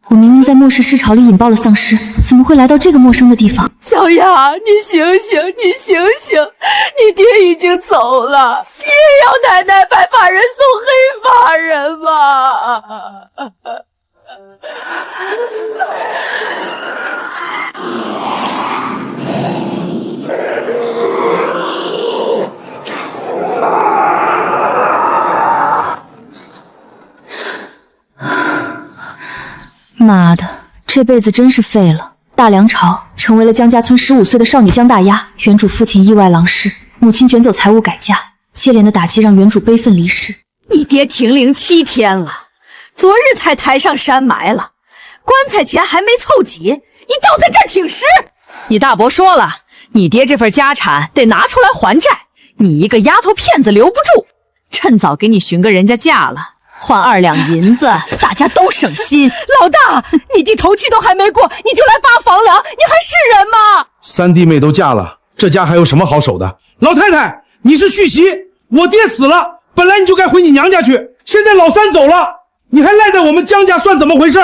我明明在末世尸潮里引爆了丧尸，怎么会来到这个陌生的地方？小雅，你醒醒，你醒醒！你爹已经走了，你也要奶奶白发人送黑发人吗？妈的，这辈子真是废了。大梁朝成为了江家村15岁的少女江大丫，原主父亲意外狼逝，母亲卷走财物改嫁，接连的打击让原主悲愤离世。你爹停灵7天了，昨日才抬上山埋了，棺材钱还没凑齐，你倒在这儿挺尸！你大伯说了，你爹这份家产得拿出来还债，你一个丫头片子留不住，趁早给你寻个人家嫁了。换2两银子，大家都省心。老大，你弟头七都还没过，你就来扒房梁，你还是人吗？3弟妹都嫁了，这家还有什么好守的？老太太，你是续媳，我爹死了，本来你就该回你娘家去，现在老三走了，你还赖在我们江家，算怎么回事？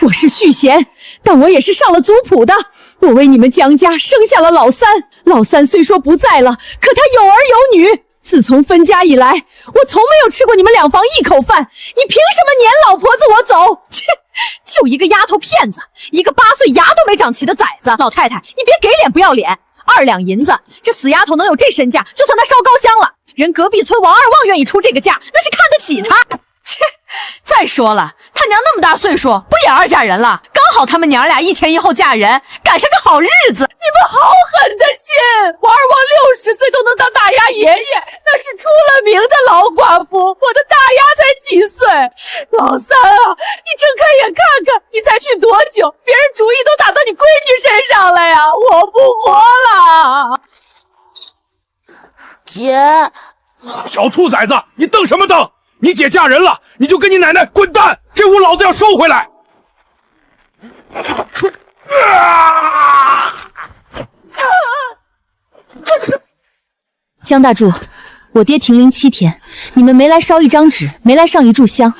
我是续弦，但我也是上了族谱的。我为你们江家生下了老三，老三虽说不在了，可他有儿有女。自从分家以来，我从没有吃过你们2房1口饭，你凭什么撵老婆子我走？切，就一个丫头片子，一个8岁牙都没长齐的崽子。老太太，你别给脸不要脸！2两银子，这死丫头能有这身价，就算她烧高香了。人隔壁村王二旺愿意出这个价，那是看得起她。切，再说了，他娘那么大岁数，不也2嫁人了？刚好他们娘俩1前1后嫁人，赶上个好日子。你们好狠的心！王二旺60岁都能当大丫爷爷，那是出了名的老寡妇。我的大丫才几岁？老三啊，你睁开眼看看，你才去多久？别人主意都打到你闺女身上了呀！我不活了！姐，小兔崽子，你瞪什么瞪？你姐嫁人了，你就跟你奶奶滚蛋！这屋老子要收回来！江大柱，我爹停灵7天，你们没来烧一张纸，没来上一炷香，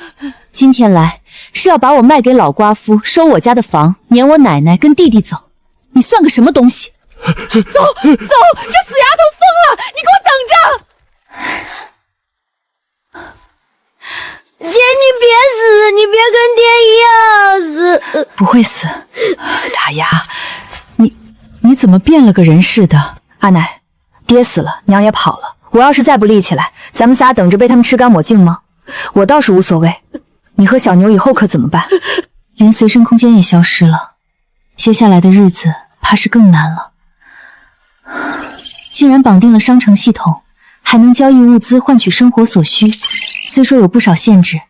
今天来是要把我卖给老瓜夫，收我家的房，撵我奶奶跟弟弟走，你算个什么东西？走，这死丫头疯了！你给我等着！姐，你别死，你别跟爹一样死。不会死。大丫，你怎么变了个人似的？阿奶，爹死了，娘也跑了，我要是再不立起来，咱们仨等着被他们吃干抹净吗？我倒是无所谓，你和小牛以后可怎么办？连随身空间也消失了，接下来的日子怕是更难了。竟然绑定了商城系统，还能交易物资换取生活所需，虽说有不少限制，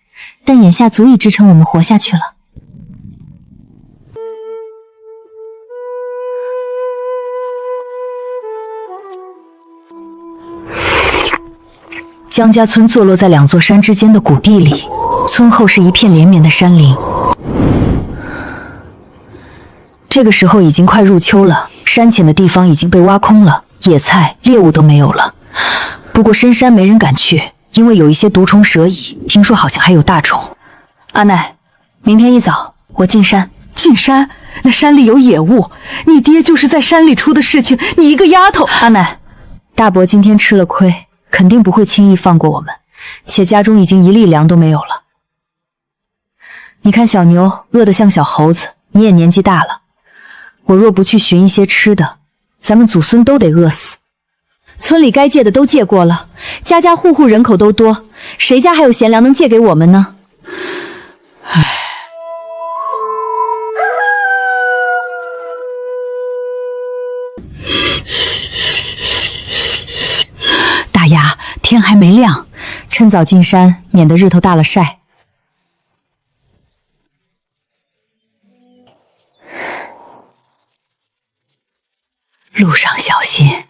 但眼下足以支撑我们活下去了。江家村坐落在2座山之间的谷地里，村后是一片连绵的山林。这个时候已经快入秋了，山浅的地方已经被挖空了，野菜、猎物都没有了。不过深山没人敢去，因为有一些毒虫蛇蚁，听说好像还有大虫。阿奶，明天一早我进山。进山？那山里有野物，你爹就是在山里出的事情，你一个丫头。阿奶，大伯今天吃了亏，肯定不会轻易放过我们，且家中已经1粒粮都没有了。你看小牛饿得像小猴子，你也年纪大了，我若不去寻一些吃的，咱们祖孙都得饿死。村里该借的都借过了，家家户户人口都多，谁家还有闲粮能借给我们呢？唉。大丫，天还没亮，趁早进山，免得日头大了晒。路上小心。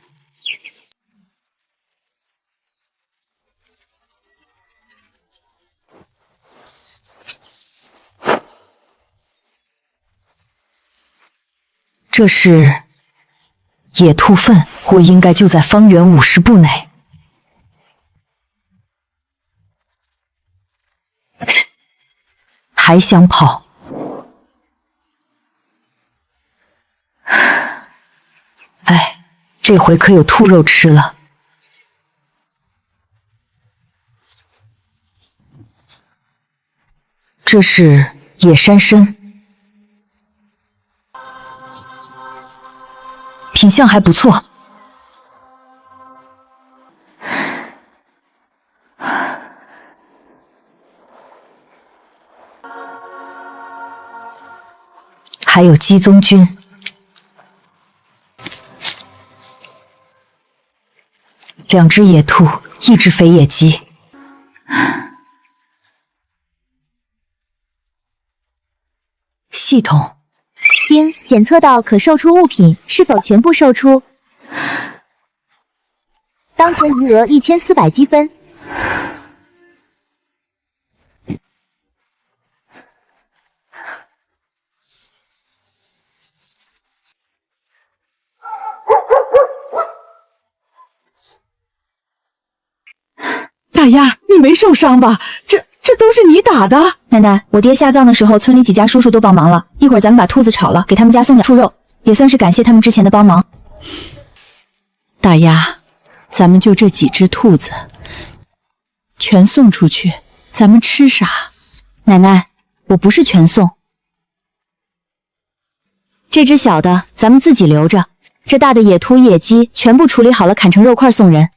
这是野兔粪，我应该就在方圆50步内。还想跑？这回可有兔肉吃了。这是野山参，品相还不错。还有鸡枞菌，两只野兔，一只肥野鸡。系统经检测到可售出物品是否全部售出？当前余额1400积分。大丫，你没受伤吧？这都是你打的？奶奶，我爹下葬的时候，村里几家叔叔都帮忙了。一会儿咱们把兔子炒了，给他们家送点兔肉，也算是感谢他们之前的帮忙。大丫，咱们就这几只兔子，全送出去，咱们吃啥？奶奶，我不是全送，这只小的咱们自己留着，这大的野兔、野鸡全部处理好了，砍成肉块送人。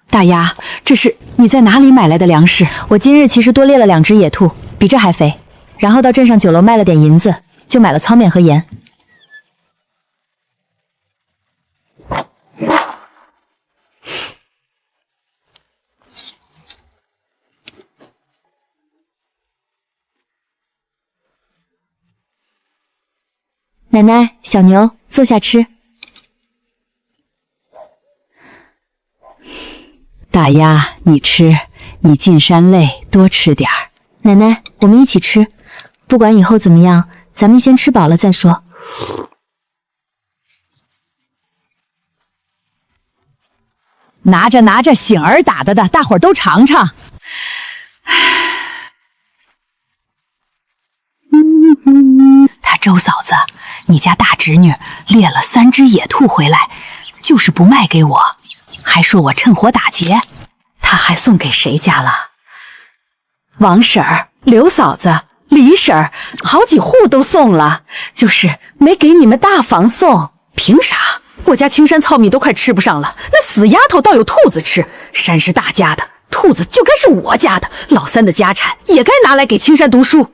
大丫，这是你在哪里买来的粮食？我今日其实多猎了2只野兔，比这还肥，然后到镇上酒楼卖了点银子，就买了糙面和盐。奶奶，小牛，坐下吃。大丫，你吃，你进山累，多吃点儿。奶奶，我们一起吃，不管以后怎么样，咱们先吃饱了再说。拿着拿着，醒儿打的，大伙儿都尝尝。他周嫂子，你家大侄女猎了3只野兔回来，就是不卖给我，还说我趁火打劫。他还送给谁家了？王婶儿、刘嫂子、李婶儿，好几户都送了，就是没给你们大房送。凭啥？我家青山糙米都快吃不上了，那死丫头倒有兔子吃。山是大家的，兔子就该是我家的，老三的家产也该拿来给青山读书。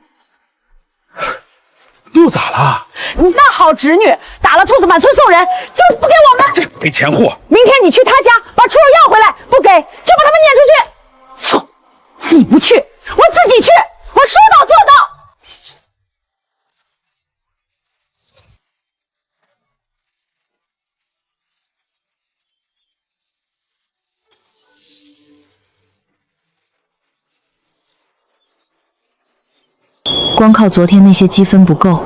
又咋了？那好侄女打了兔子满村送人，就是不给我们。这没钱货！明天你去他家把猪肉要回来，不给就把他们撵出去。操！你不去，我自己去，我说到做到。光靠昨天那些积分不够，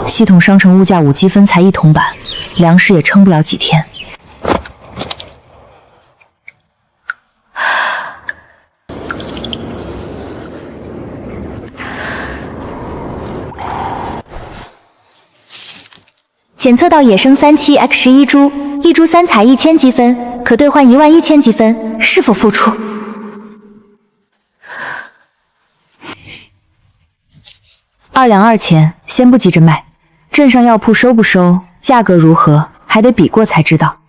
系统商城物价5积分才1铜板，粮食也撑不了几天。检测到野生37 X 11株，一株3彩1000积分，可兑换11000积分，是否付出？2两2钱，先不急着卖。镇上药铺收不收，价格如何，还得比过才知道。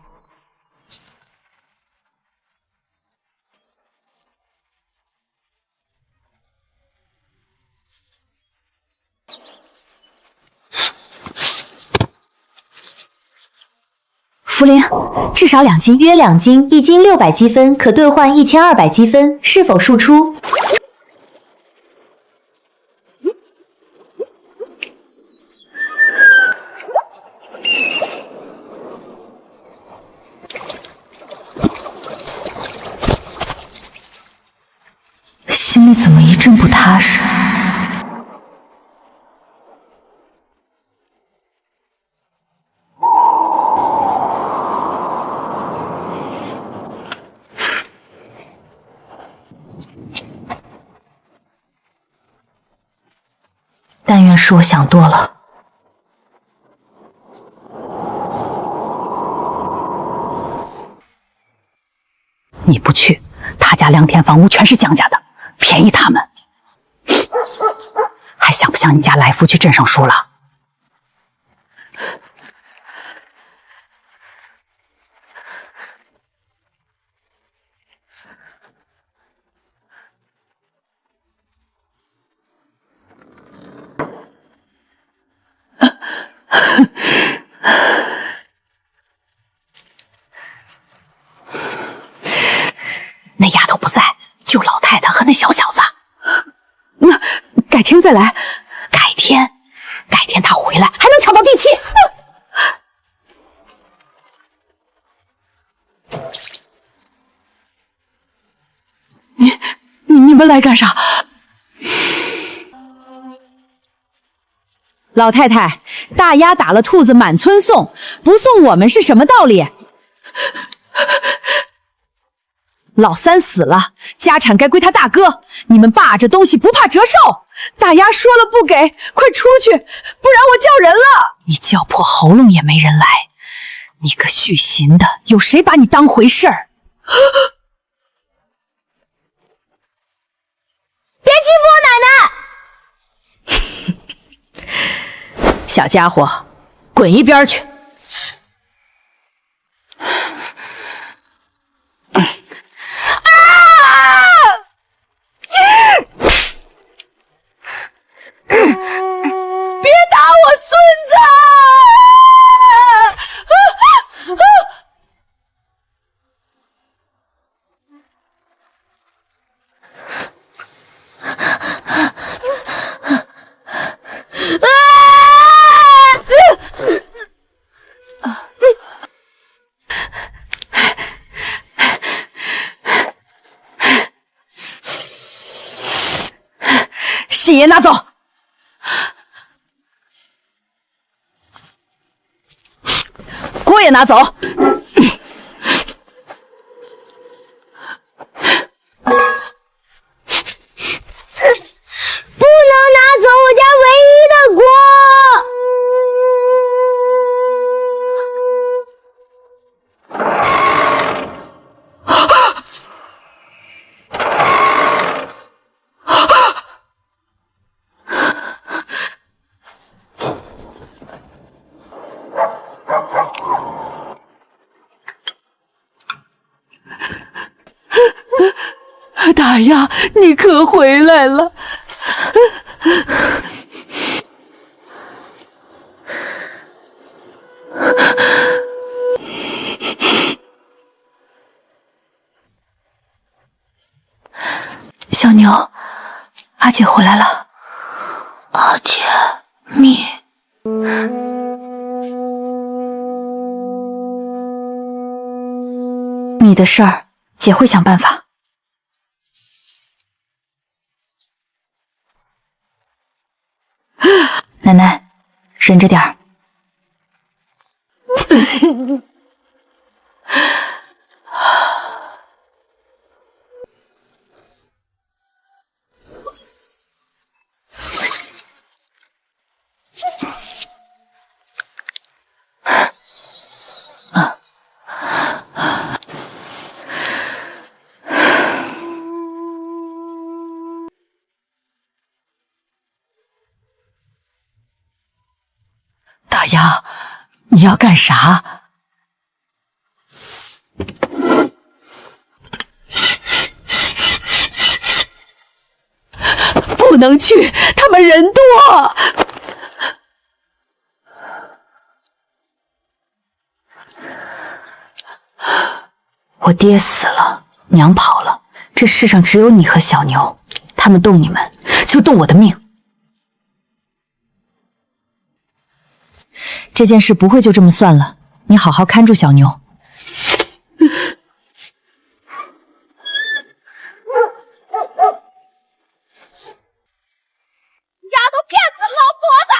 茯苓，至少2斤，约2斤，1斤600积分，可兑换1200积分，是否输出？心里怎么一阵不踏实？但愿是我想多了。你不去，他家2天房屋全是江家的，便宜他们。还想不想你家来福去镇上书了？那丫头不在，就老太太和那小小子。那改天再来。改天他回来还能抢到地契。你们来干啥？老太太，大丫打了兔子满村送，不送我们是什么道理？老三死了，家产该归他大哥，你们霸着东西不怕折寿。大丫说了不给，快出去，不然我叫人了。你叫破喉咙也没人来，你个续弦的，有谁把你当回事儿？别欺负我奶奶！小家伙，滚一边去！别打我孙子！信爷拿走。锅也拿走。不能拿走我家唯一的锅。大丫，你可回来了！小牛，阿姐回来了。阿姐，你的事儿，姐会想办法。奶奶，忍着点儿。大丫，你要干啥？不能去，他们人多。我爹死了，娘跑了，这世上只有你和小牛，他们动你们，就动我的命。这件事不会就这么算了，你好好看住小牛。丫头骗死老婆子！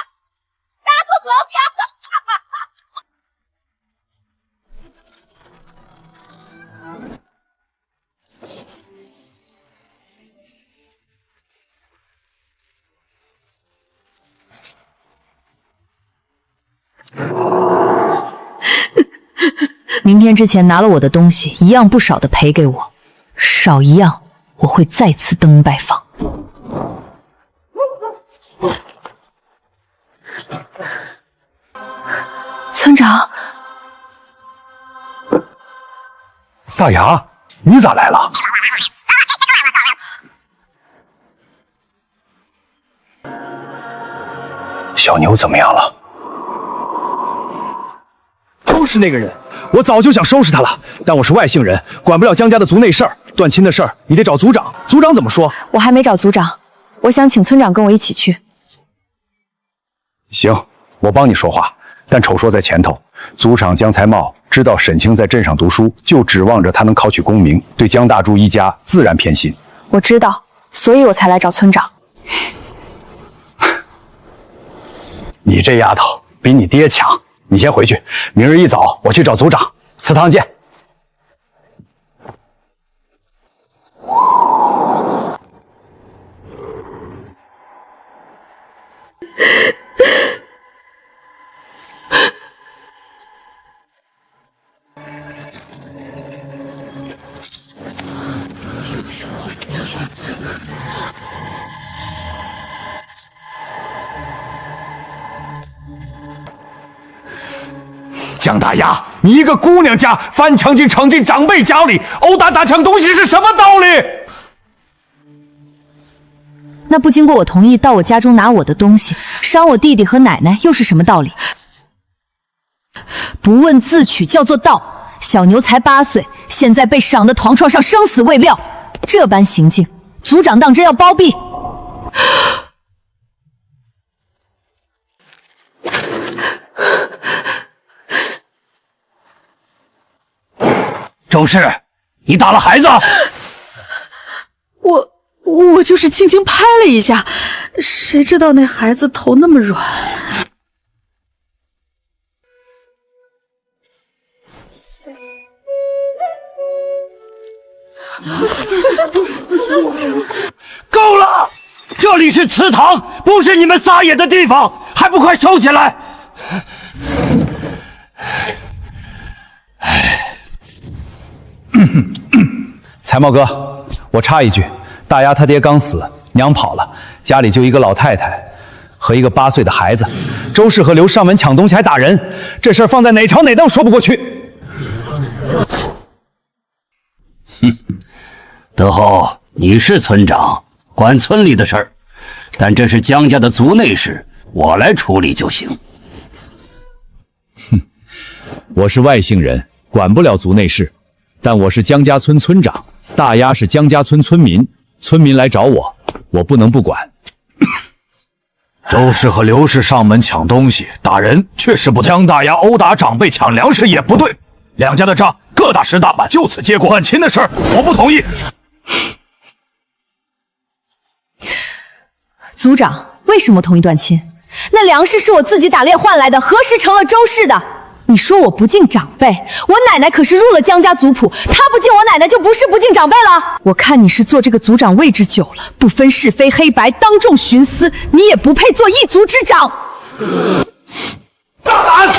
丫头老骗子！明天之前拿了我的东西，一样不少的赔给我，少一样我会再次登门拜访。村长，大牙，你咋来了？小牛怎么样了？就是那个人，我早就想收拾他了，但我是外姓人，管不了江家的族内事儿。断亲的事儿，你得找族长。族长怎么说？我还没找族长，我想请村长跟我一起去。行，我帮你说话，但丑说在前头。族长江才茂知道沈清在镇上读书，就指望着他能考取功名，对江大柱一家自然偏心。我知道，所以我才来找村长。你这丫头比你爹强，你先回去，明日一早我去找族长，祠堂见。江大丫，你一个姑娘家翻墙闯进长辈家里，殴打打抢东西是什么道理？那不经过我同意到我家中拿我的东西，伤我弟弟和奶奶又是什么道理？不问自取叫做道。小牛才8岁，现在被赏得床上生死未料，这般行径，族长当真要包庇？周氏，你打了孩子？我就是轻轻拍了一下，谁知道那孩子头那么软。够了！这里是祠堂，不是你们撒野的地方，还不快收起来！财茂哥，我插一句，大丫他爹刚死，娘跑了，家里就一个老太太和一个8岁的孩子。周氏和刘上门抢东西还打人，这事儿放在哪朝哪档说不过去。德厚，你是村长，管村里的事儿，但这是江家的族内事，我来处理就行。我是外姓人，管不了族内事，但我是江家村村长，大丫是江家村村民，村民来找我，我不能不管。周氏和刘氏上门抢东西打人，确实不对。江大丫殴打长辈抢粮食也不对，两家的账各打10大板，就此结果。断亲的事儿我不同意。族长，为什么同意断亲？那粮食是我自己打猎换来的，何时成了周氏的？你说我不敬长辈，我奶奶可是入了江家族谱，她不敬我奶奶就不是不敬长辈了。我看你是做这个族长位置久了，不分是非黑白，当众徇私，你也不配做一族之长。大胆！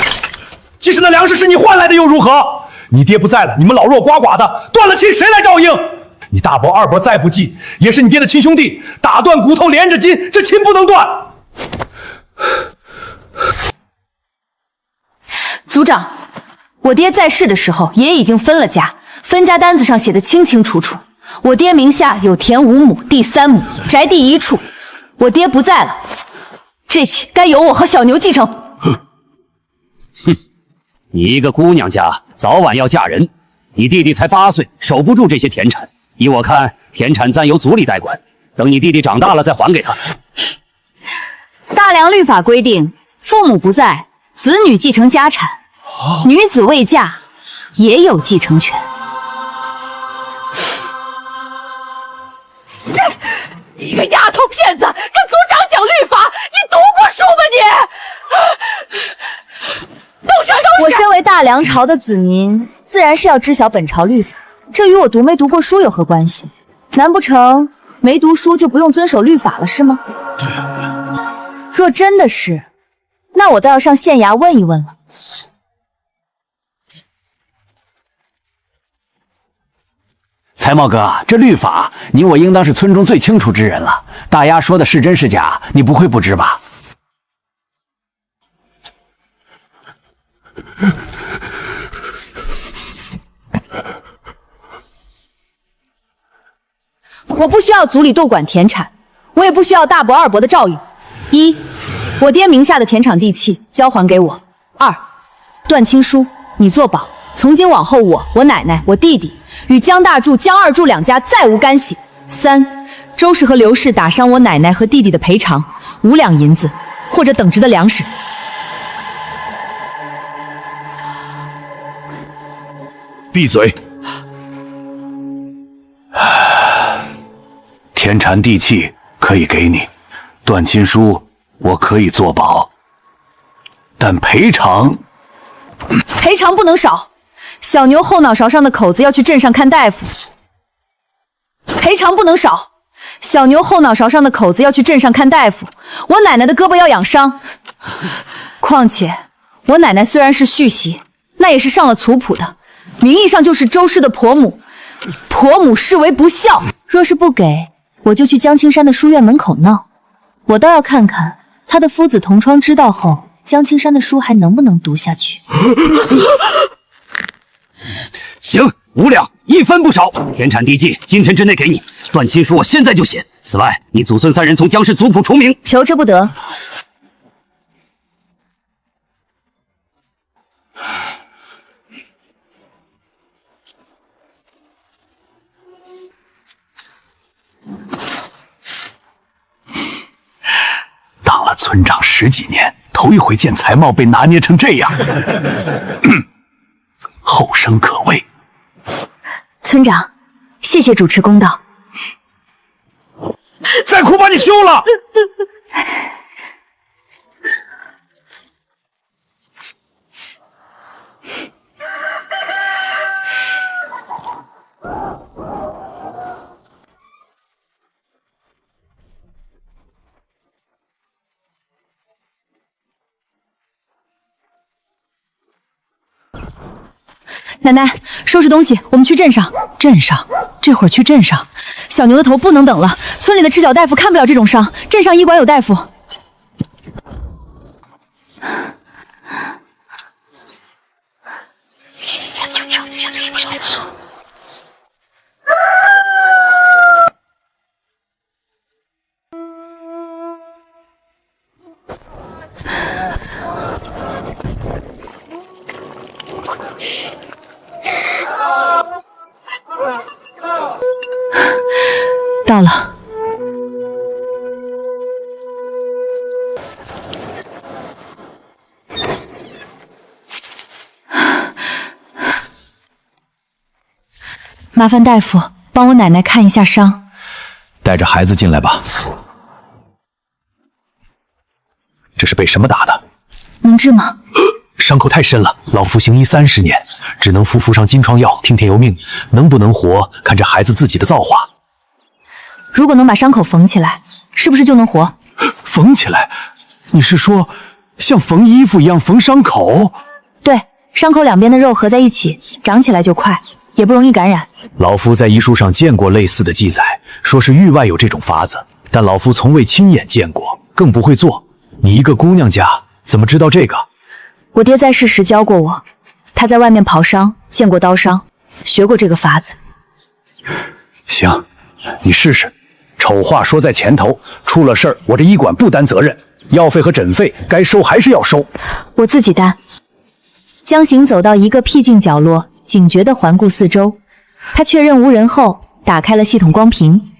即使那粮食是你换来的又如何？你爹不在了，你们老弱寡寡的，断了亲谁来照应？你大伯二伯再不济，也是你爹的亲兄弟，打断骨头连着筋，这亲不能断。族长，我爹在世的时候也已经分了家，分家单子上写的清清楚楚，我爹名下有田5亩，地3亩，宅地1处。我爹不在了，这起该由我和小牛继承。你一个姑娘家，早晚要嫁人，你弟弟才8岁，守不住这些田产。依我看，田产暂由族里代管，等你弟弟长大了再还给他。大梁律法规定，父母不在，子女继承家产，女子未嫁也有继承权。你个丫头片子，跟族长讲律法，你读过书吗你？动手动手！我身为大梁朝的子民，自然是要知晓本朝律法，这与我读没读过书有何关系？难不成没读书就不用遵守律法了是吗？对。若真的是，那我倒要上县衙问一问了。财茂哥，这律法你我应当是村中最清楚之人了。大丫说的是真是假，你不会不知吧？我不需要族里多管田产，我也不需要大伯二伯的照应。一，我爹名下的田场地契交还给我。二，断亲书你作保，从今往后我奶奶、我弟弟与江大柱、江二柱两家再无干系。三，周氏和刘氏打伤我奶奶和弟弟的赔偿5两银子，或者等值的粮食。闭嘴！田产地契可以给你，断亲书我可以作保，但赔偿不能少。小牛后脑勺上的口子要去镇上看大夫，赔偿不能少。小牛后脑勺上的口子要去镇上看大夫，我奶奶的胳膊要养伤。况且我奶奶虽然是续媳，那也是上了族谱的，名义上就是周氏的婆母，婆母视为不孝。若是不给，我就去江青山的书院门口闹。我倒要看看他的夫子同窗知道后，江青山的书还能不能读下去。行，5两，1分不少。田产地契今天之内给你，断亲书我现在就写。此外，你祖孙3人从江氏族谱除名，求之不得。当了村长10几年，头一回见才貌被拿捏成这样，后生可畏。村长，谢谢主持公道。再哭把你休了！奶奶，收拾东西，我们去镇上。镇上？这会儿去镇上？小牛的头不能等了，村里的赤脚大夫看不了这种伤，镇上医馆有大夫。到了。麻烦大夫帮我奶奶看一下伤。带着孩子进来吧。这是被什么打的？能治吗？伤口太深了，老夫行医30年，只能敷上金疮药，听天由命。能不能活，看这孩子自己的造化。如果能把伤口缝起来，是不是就能活？缝起来？你是说像缝衣服一样缝伤口？对，伤口两边的肉合在一起，长起来就快，也不容易感染。老夫在医书上见过类似的记载，说是域外有这种法子，但老夫从未亲眼见过，更不会做。你一个姑娘家，怎么知道这个？我爹在世时教过我，他在外面跑伤，见过刀伤，学过这个法子。行，你试试。丑话说在前头，出了事儿，我这医馆不担责任，药费和诊费该收还是要收，我自己担。江行走到一个僻静角落，警觉地环顾四周。他确认无人后，打开了系统光屏。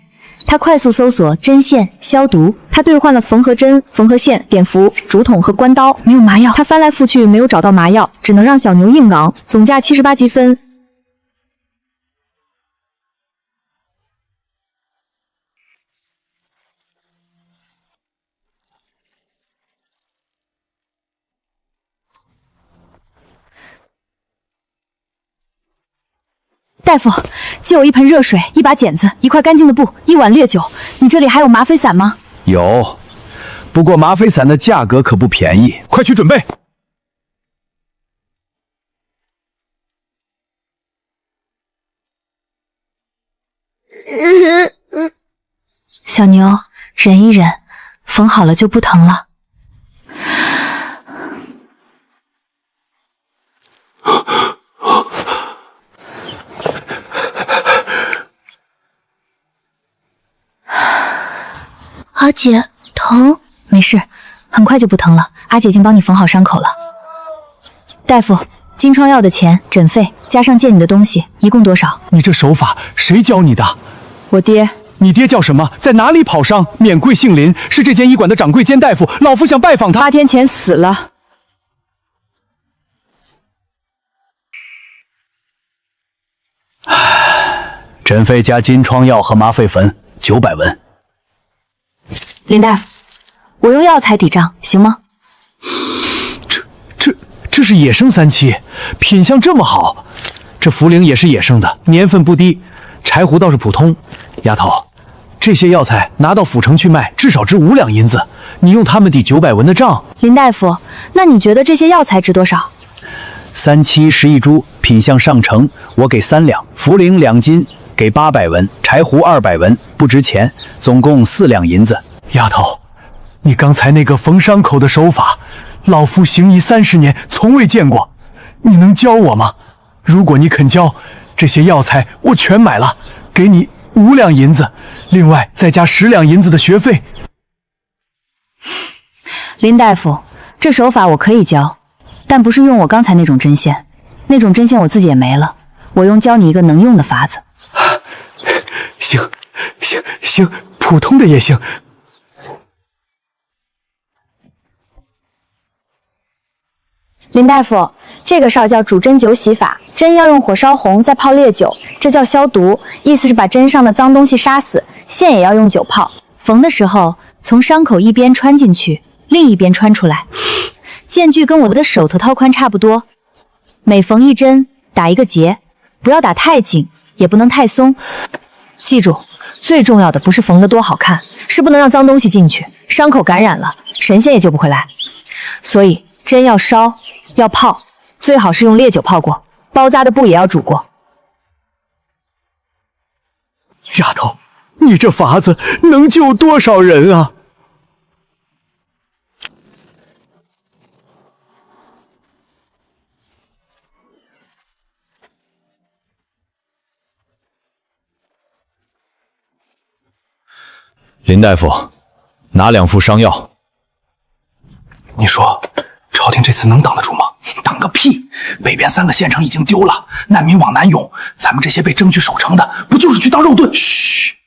他快速搜索针线、消毒。他兑换了缝合针、缝合线、碘伏、竹筒和关刀，没有麻药。他翻来覆去没有找到麻药，只能让小牛硬熬。总价78积分。大夫，借我1盆热水、1把剪子、1块干净的布、1碗烈酒。你这里还有吗啡散吗？有，不过吗啡散的价格可不便宜，快去准备。小牛，忍一忍，缝好了就不疼了。阿姐，疼？没事，很快就不疼了。阿姐已经帮你缝好伤口了。大夫，金疮药的钱、诊费加上借你的东西，一共多少？你这手法谁教你的？我爹。你爹叫什么？在哪里跑伤？免贵姓林，是这间医馆的掌柜兼大夫。老夫想拜访他。8天前死了。诊费加金疮药和麻沸粉900文。林大夫，我用药材抵账，行吗？这是野生3期，品相这么好。这茯苓也是野生的，年份不低。柴胡倒是普通。丫头，这些药材拿到府城去卖，至少值5两银子。你用它们抵900文的账。林大夫，那你觉得这些药材值多少？3期11株，品相上乘，我给3两。茯苓2斤，给800文。柴胡200文，不值钱，总共4两银子。丫头，你刚才那个缝伤口的手法，老夫行医30年，从未见过。你能教我吗？如果你肯教，这些药材我全买了，给你5两银子，另外再加10两银子的学费。林大夫，这手法我可以教，但不是用我刚才那种针线，那种针线我自己也没了，我用教你一个能用的法子。行，普通的也行。林大夫，这个哨叫煮针灸洗法，针要用火烧红，再泡烈酒，这叫消毒，意思是把针上的脏东西杀死。线也要用酒泡，缝的时候从伤口一边穿进去，另一边穿出来。间距跟我的手头宽差不多，每缝一针打一个结，不要打太紧，也不能太松。记住，最重要的不是缝得多好看，是不能让脏东西进去，伤口感染了，神仙也救不回来。所以针要烧，要泡，最好是用烈酒泡过，包扎的布也要煮过。丫头，你这法子能救多少人啊？林大夫，拿2副伤药。你说朝廷这次能挡得住吗？挡个屁！北边3个县城已经丢了，难民往南涌，咱们这些被征去守城的，不就是去当肉盾？嘘！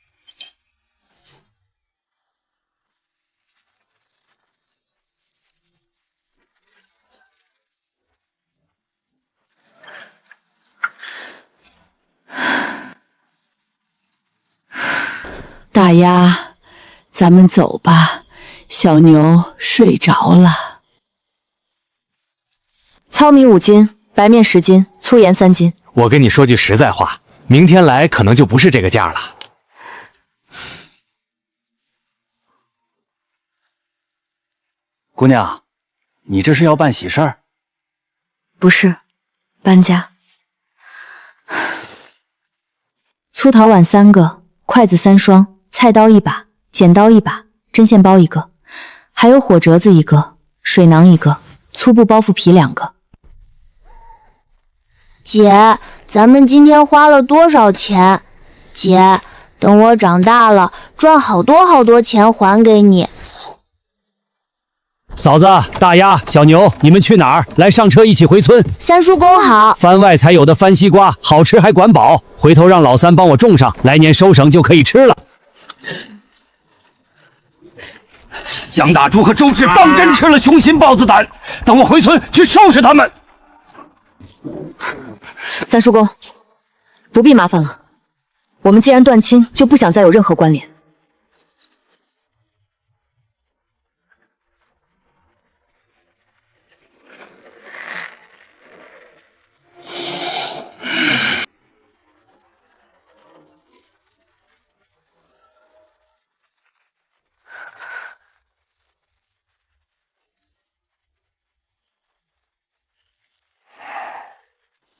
大丫，咱们走吧，小牛睡着了。糙米5斤，白面10斤，粗盐3斤。我跟你说句实在话，明天来可能就不是这个价了。姑娘，你这是要办喜事儿？不是，搬家。粗陶碗3个，筷子3双，菜刀1把，剪刀1把，针线包1个，还有火折子1个，水囊1个，粗布包袱皮2个。姐，咱们今天花了多少钱？姐，等我长大了，赚好多钱还给你。嫂子、大丫、小牛，你们去哪儿？来上车一起回村。三叔公好。番外才有的番西瓜，好吃还管饱，回头让老三帮我种上，来年收成就可以吃了。江大柱和周氏当真吃了雄心豹子胆，等我回村去收拾他们。三叔公，不必麻烦了，我们既然断亲，就不想再有任何关联。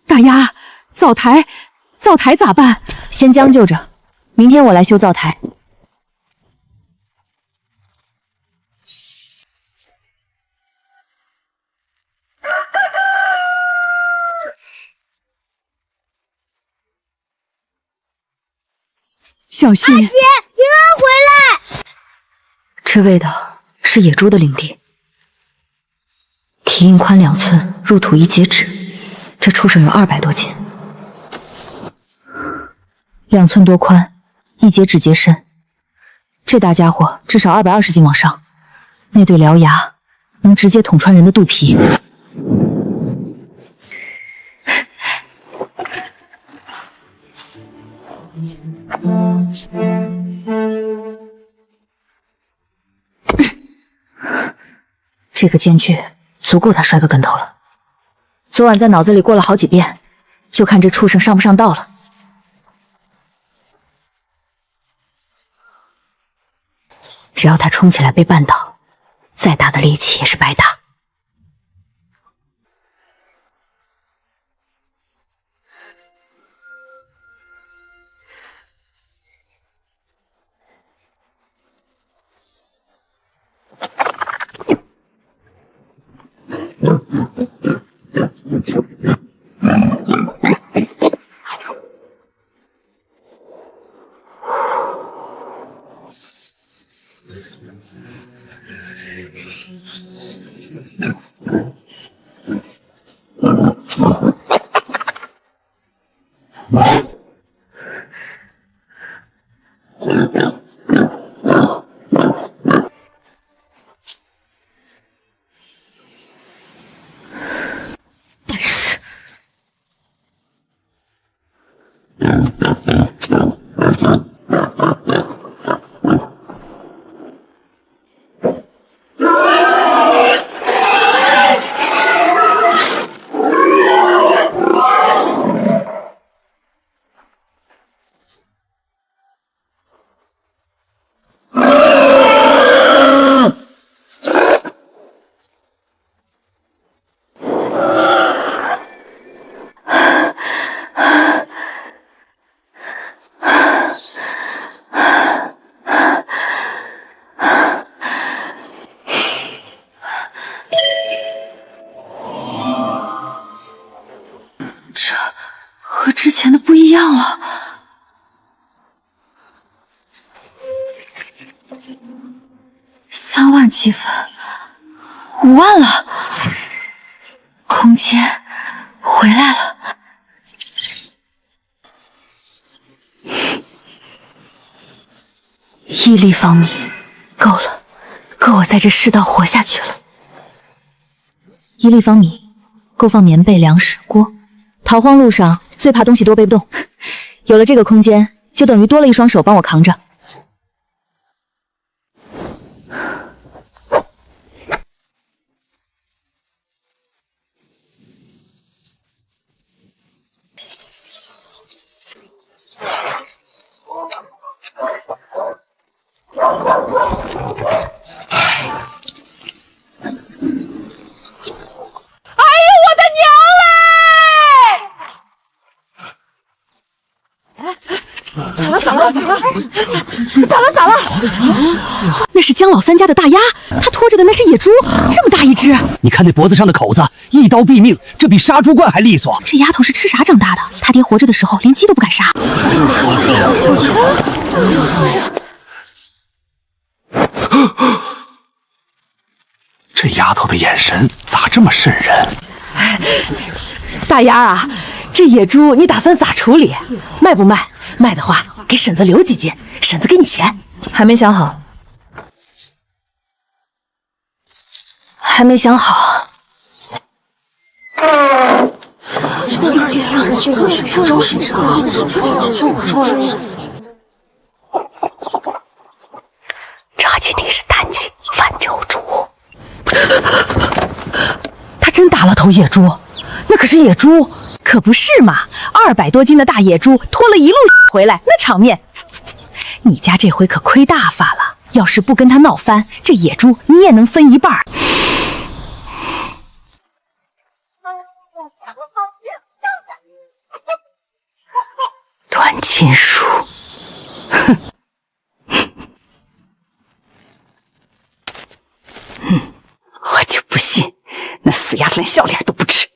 大丫，灶台咋办？先将就着，明天我来修灶台。小心！姐，灵儿回来！这味道是野猪的领地。蹄印宽2寸，入土1截指。这畜生有200多斤，2寸多宽，1截指节深。这大家伙至少220斤往上，那对獠牙能直接捅穿人的肚皮。这个间距足够他摔个跟头了。昨晚在脑子里过了好几遍，就看这畜生上不上道了。只要他冲起来被绊倒，再大的力气也是白搭。和之前的不一样了。3万积分，5万了，空间回来了。1立方米，够了，够我在这世道活下去了。1立方米够放棉被、粮食、锅。逃荒路上最怕东西多背不动，有了这个空间，就等于多了一双手帮我扛着。咋了？那是姜老三家的大鸭，他拖着的那是野猪，这么大一只。你看那脖子上的口子，一刀毙命，这比杀猪冠还利索。这丫头是吃啥长大的？他爹活着的时候连鸡都不敢杀。这丫头的眼神咋这么瘆人？大丫啊，这野猪你打算咋处理？卖不卖？卖的话给婶子留几斤，婶子给你钱。还没想好，这几定是丹气反救主。他真打了头野猪，那可是野猪，可不是嘛？200多斤的大野猪拖了一路回来，那场面，你家这回可亏大发了。要是不跟他闹翻，这野猪你也能分一半。断亲术，信，那死丫头连笑脸都不吃。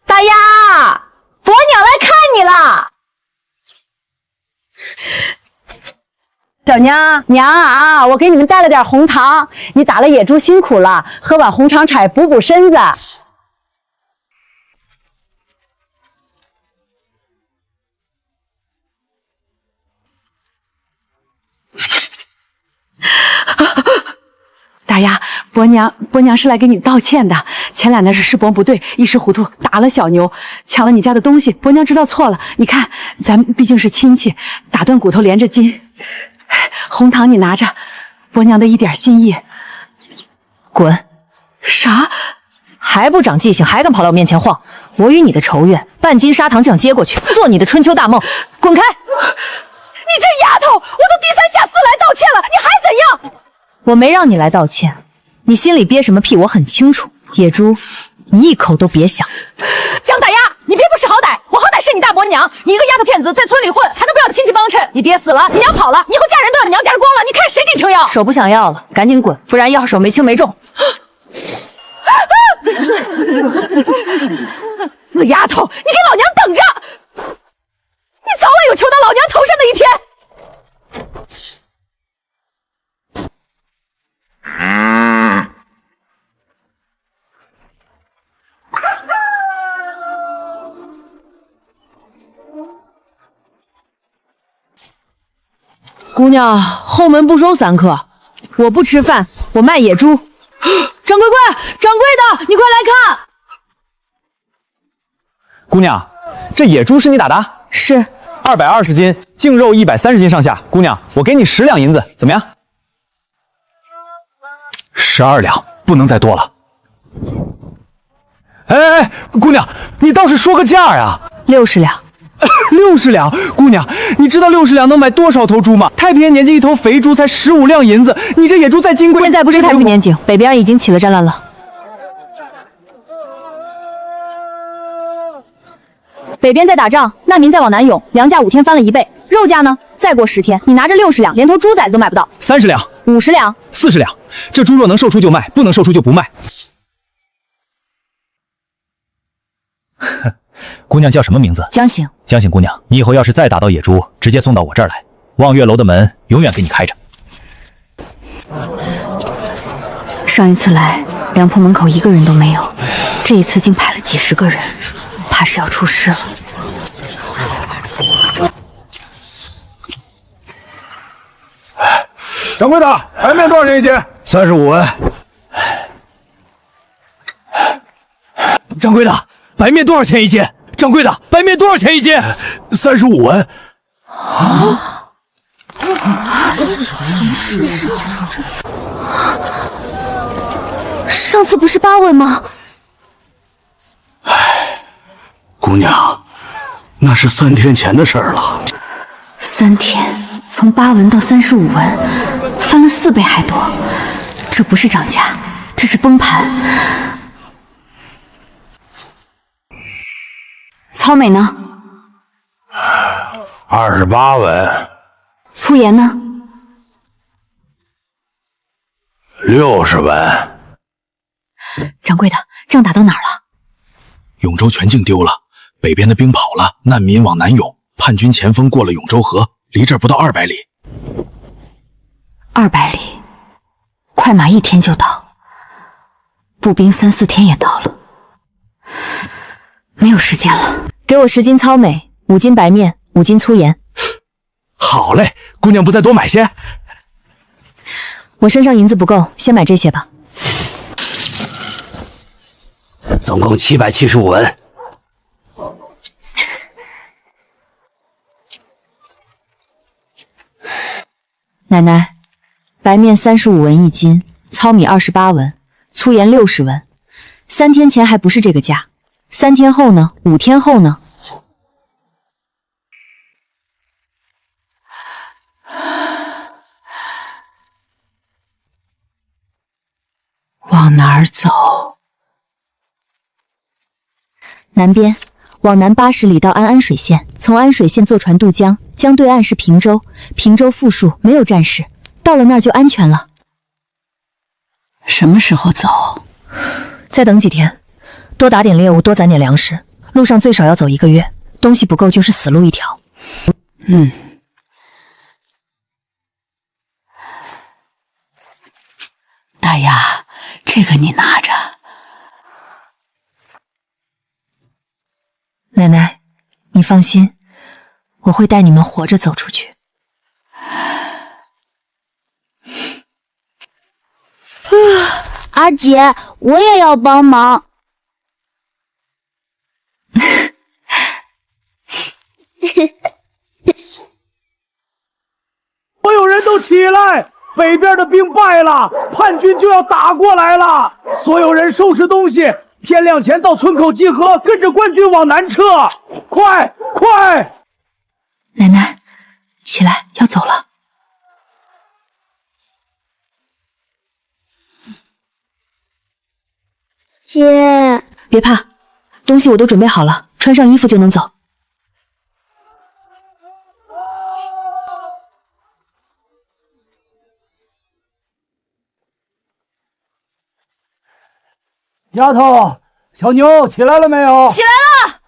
大丫，伯娘来看你了。小娘，娘啊，我给你们带了点红糖，你打了野猪辛苦了，喝碗红糖彩补补身子。大丫，伯娘是来给你道歉的。前两天是世伯不对，一时糊涂打了小牛，抢了你家的东西。伯娘知道错了。你看，咱们毕竟是亲戚，打断骨头连着筋。红糖你拿着，伯娘的一点心意。滚！啥？还不长记性，还敢跑到我面前晃！我与你的仇怨，半斤砂糖就想接过去，做你的春秋大梦！滚开！你这丫头，我都低三下四来道歉了，你还怎样？我没让你来道歉，你心里憋什么屁我很清楚。野猪，你一口都别想！江大丫，你别不识好歹，我好歹是你大伯娘，你一个丫头片子在村里混，还能不要亲戚帮衬？你爹死了，你娘跑了，以后嫁人都要娘家光了，你看谁给你撑腰？手不想要了，赶紧滚，不然要是手没轻没重。死丫头，你给老娘等着！你早晚有求到老娘头上的一天。姑娘，后门不收散客，我不吃饭，我卖野猪。掌柜，掌柜的，你快来看！姑娘，这野猪是你打的？是，220斤，净肉130斤上下。姑娘，我给你10两银子，怎么样？12两，不能再多了。哎，姑娘，你倒是说个价呀！60两。60两，姑娘，你知道60两能买多少头猪吗？太平年间一头肥猪才15两银子，你这野猪再金贵。现在不是太平年景，北边已经起了战乱了。北边在打仗，难民在往南涌，粮价5天翻了1倍，肉价呢？再过10天，你拿着60两，连头猪崽子都买不到。30两，50两，40两。这猪肉能售出就卖，不能售出就不卖。姑娘叫什么名字？江醒。江醒姑娘，你以后要是再打到野猪，直接送到我这儿来，望月楼的门永远给你开着。上一次来，粮铺门口一个人都没有，这一次竟排了几10个人，怕是要出事了。掌柜的，白面多少钱一斤？35文。掌柜的，白面多少钱一斤？掌柜的，白面多少钱一斤？35文。啊！上次不是8文吗？姑娘，那是3天前的事儿了。3天，从8文到35文，翻了4倍还多。这不是涨价，这是崩盘。糙美呢？28文。粗盐呢？60文。掌柜的，仗打到哪儿了？永州全境丢了，北边的兵跑了，难民往南涌，叛军前锋过了永州河，离这儿不到200里。200里，快马1天就到，步兵3、4天也到了，没有时间了。给我10斤糙美，5斤白面，5斤粗盐。好嘞，姑娘不再多买些？我身上银子不够，先买这些吧。总共775文。奶奶，白面35文1斤，糙米28文，粗盐60文。3天前还不是这个价，3天后呢？5天后呢？往哪儿走？南边，往南80里到安水县，从安水县坐船渡江，江对岸是平州，平州富庶，没有战事，到了那儿就安全了。什么时候走？再等几天，多打点猎物，多攒点粮食。路上最少要走1个月，东西不够就是死路一条。大丫，这个你拿着。奶奶，你放心，我会带你们活着走出去。阿姐，我也要帮忙。所有人都起来！北边的兵败了，叛军就要打过来了。所有人收拾东西，天亮前到村口集合，跟着官军往南撤。快快！奶奶，起来，要走了。姐，别怕，东西我都准备好了，穿上衣服就能走。丫头，小牛起来了没有？起来了。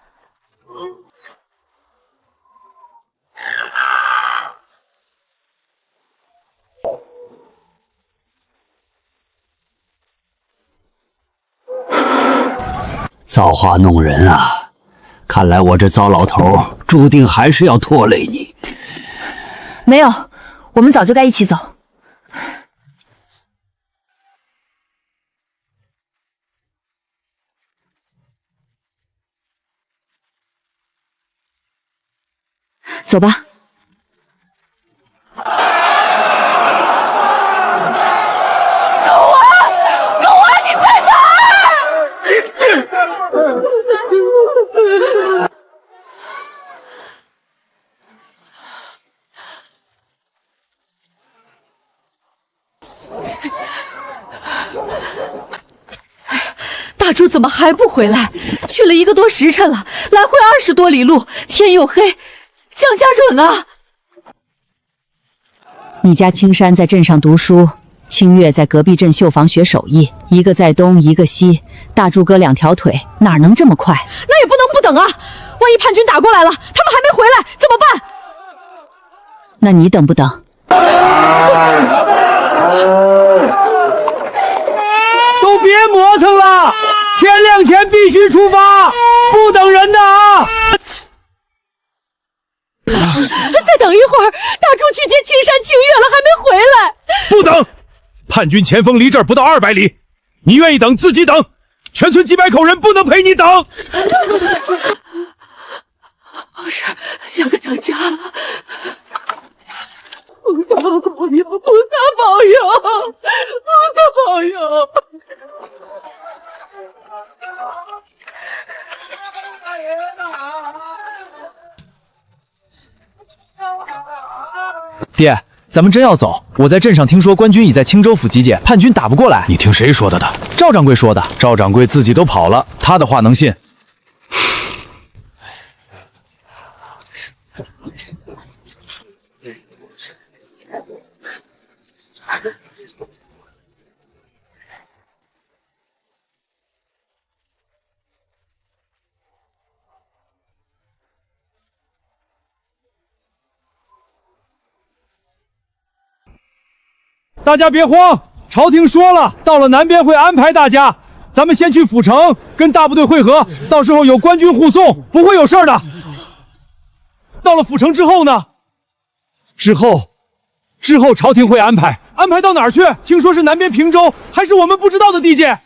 造化弄人啊！看来我这糟老头注定还是要拖累你。没有，我们早就该一起走。走吧。大柱怎么还不回来？去了1个多时辰了，来回20多里路，天又黑，江家准啊！你家青山在镇上读书，清月在隔壁镇绣房学手艺，一个在东，一个西，大柱哥2条腿，哪能这么快？那也不能不等啊！万一叛军打过来了，他们还没回来，怎么办？那你等不等？都别磨蹭了，天亮前必须出发，不等人的啊！再等一会儿，大柱去接青山清月了，还没回来。不等，叛军前锋离这儿不到200里，你愿意等自己等，全村几百口人不能陪你等。不是，要个江家了。菩萨保佑，菩萨保佑，菩萨保佑！爹，咱们真要走？我在镇上听说官军已在青州府集结，叛军打不过来。你听谁说的？赵掌柜说的。赵掌柜自己都跑了，他的话能信？大家别慌，朝廷说了，到了南边会安排大家。咱们先去府城跟大部队会合，到时候有官军护送，不会有事的。到了府城之后呢？之后朝廷会安排到哪儿去？听说是南边平州，还是我们不知道的地界。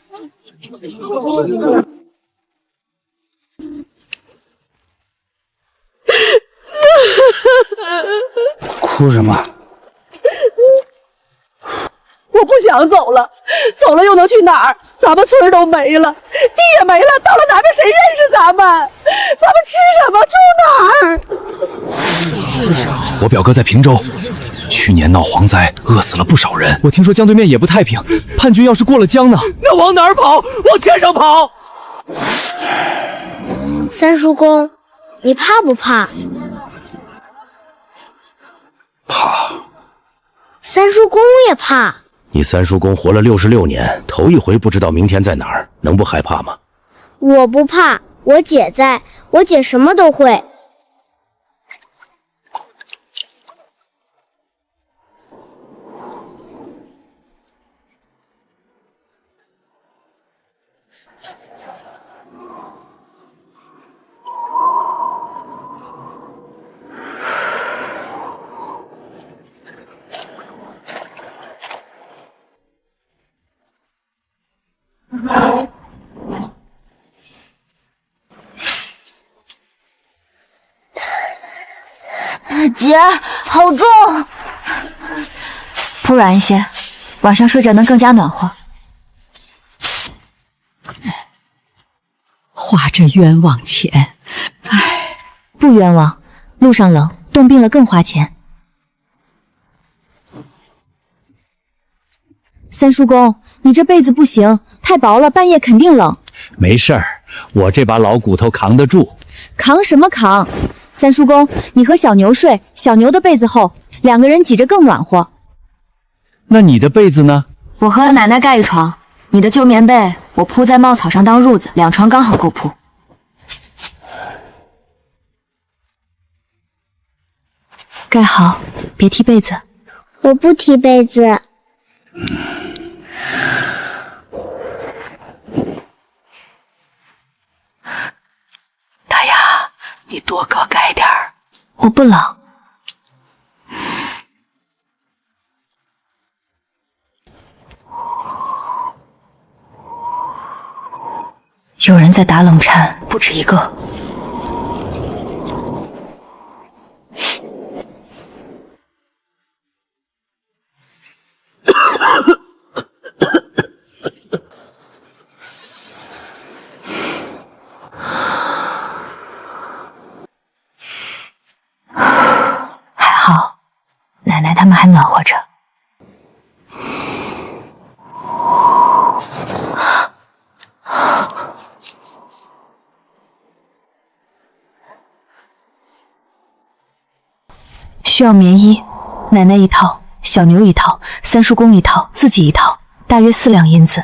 哭什么？我不想走了，走了又能去哪儿？咱们村都没了，地也没了，到了南边谁认识咱们？咱们吃什么，住哪儿？我表哥在平州，去年闹蝗灾，饿死了不少人。我听说江对面也不太平，叛军要是过了江呢？那往哪儿跑？往天上跑！三叔公，你怕不怕？怕。三叔公也怕。你三叔公活了66年，头一回不知道明天在哪儿，能不害怕吗？我不怕，我姐在，我姐什么都会。姐，好重，铺软一些，晚上睡着能更加暖和。花这冤枉钱，唉，不冤枉，路上冷，冻病了更花钱。三叔公，你这被子不行，太薄了，半夜肯定冷。没事儿，我这把老骨头扛得住。扛什么扛？三叔公，你和小牛睡，小牛的被子厚，2个人挤着更暖和。那你的被子呢？我和奶奶盖一床，你的旧棉被我铺在茅草上当褥子，2床刚好够铺。盖好，别踢被子。我不踢被子。大丫，你多给我盖点儿。我不冷。有人在打冷颤，不止一个。还好，奶奶他们还暖和着。需要棉衣，奶奶一套，小牛一套，三叔公一套，自己一套，大约4两银子。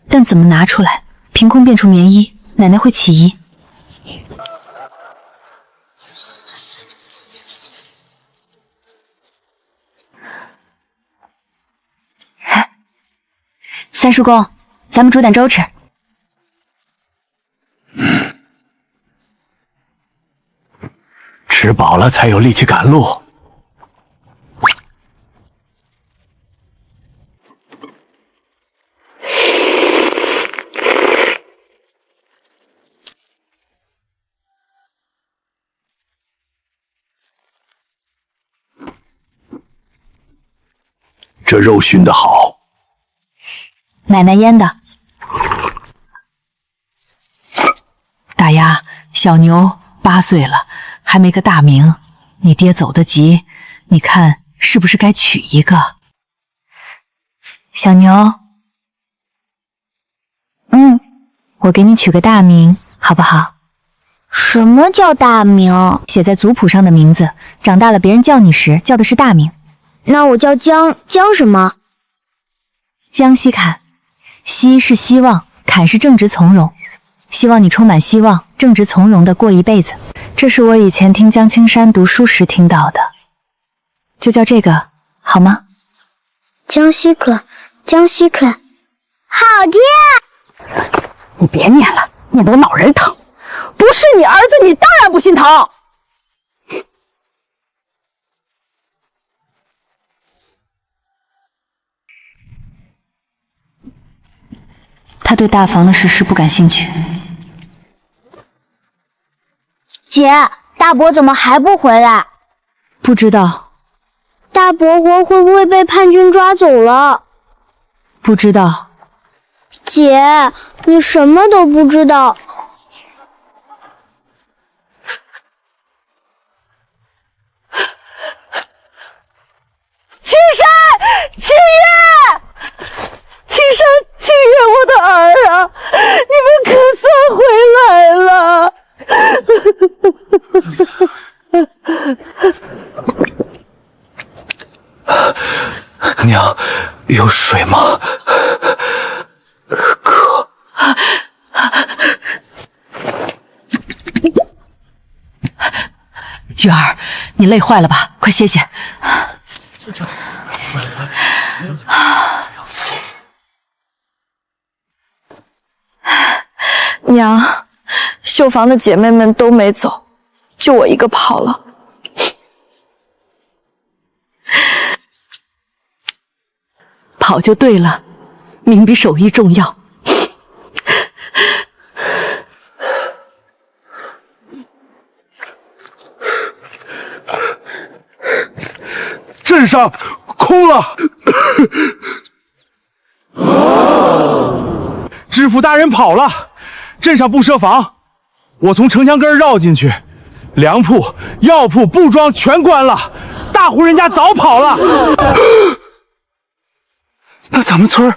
但怎么拿出来？凭空变出棉衣，奶奶会起疑。三叔公，咱们煮点粥吃。吃饱了才有力气赶路。这肉熏得好，奶奶腌的。大丫，小牛8岁了，还没个大名，你爹走得急，你看是不是该取一个？小牛，我给你取个大名，好不好？什么叫大名？写在族谱上的名字，长大了别人叫你时叫的是大名。那我叫江什么？江西侃，西是希望，侃是正直从容。希望你充满希望，正直从容的过一辈子。这是我以前听江青山读书时听到的，就叫这个好吗？江西可，好听。你别念了，念得我脑仁疼。不是你儿子，你当然不心疼。他对大房的实事不感兴趣。姐，大伯怎么还不回来？不知道。大伯活会不会被叛军抓走了？不知道。姐，你什么都不知道。青山，青月，青山，青月，我的儿啊，你们可算回来了。娘，有水吗？渴。月儿，你累坏了吧？快歇歇。娘，绣房的姐妹们都没走，就我一个跑了。跑就对了，命比手艺重要。镇上空了。知府大人跑了，镇上不设防，我从城墙根绕进去，粮铺、药铺、布庄全关了，大户人家早跑了。那咱们村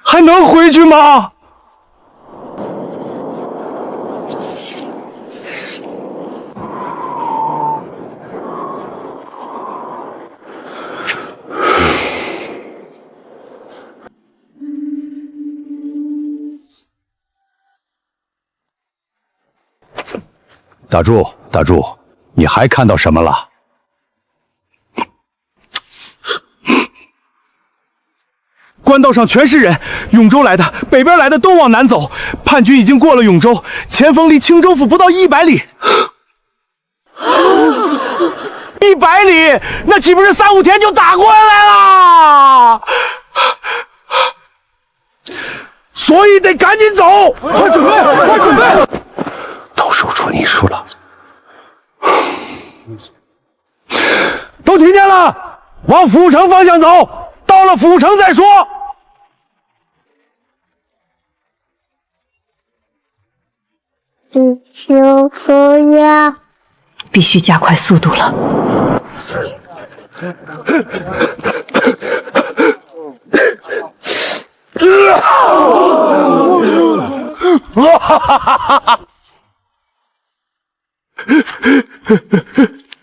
还能回去吗？打住，打住！你还看到什么了？官道上全是人，永州来的、北边来的都往南走。叛军已经过了永州，前锋离青州府不到100里。100里，那岂不是3、5天就打过来了？所以得赶紧走，快准备，快准备！都数出你数了，都听见了，往府城方向走，到了府城再说。求说呀，必须加快速度了。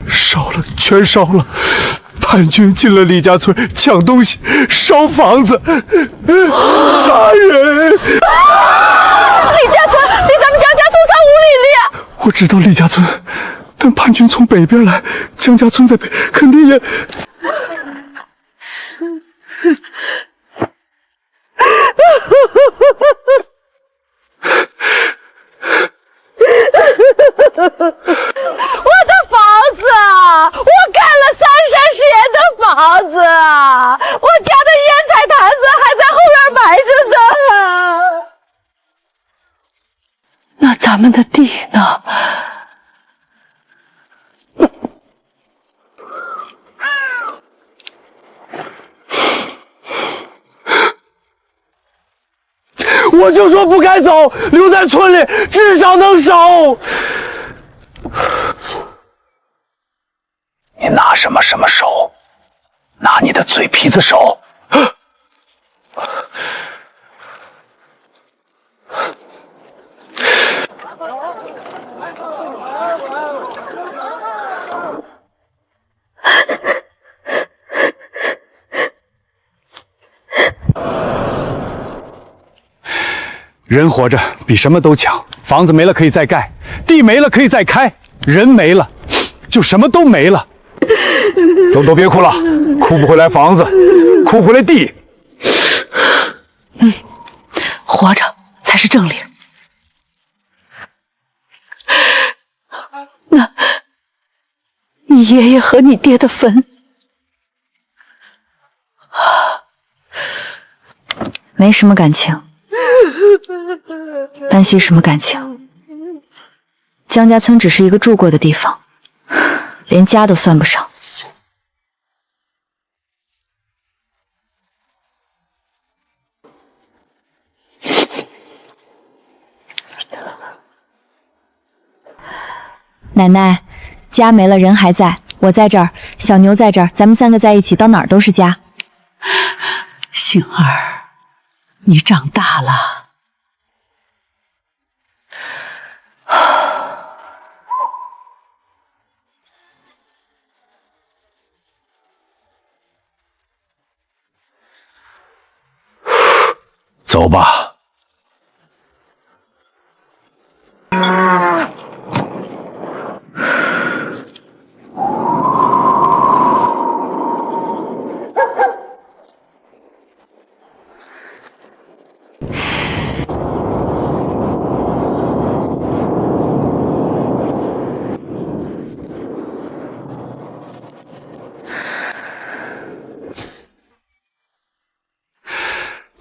烧了，全烧了！叛军进了李家村，抢东西，烧房子，杀人！李家村离咱们江家村才5里地。我知道李家村，但叛军从北边来，江家村在北，肯定也……我的房子，我盖了3山10眼的房子，我家的烟菜坛子还在后院摆着呢。那咱们的地呢？我就说不该走，留在村里至少能守。你拿什么手？拿你的嘴皮子手！人活着比什么都强，房子没了可以再盖，地没了可以再开，人没了就什么都没了。都别哭了，哭不回来房子，哭回来地。活着才是正理。那，你爷爷和你爹的坟，没什么感情，担心什么感情？江家村只是一个住过的地方，连家都算不上。奶奶，家没了，人还在，我在这儿，小牛在这儿，咱们3个在一起，到哪儿都是家。杏儿，你长大了。走吧。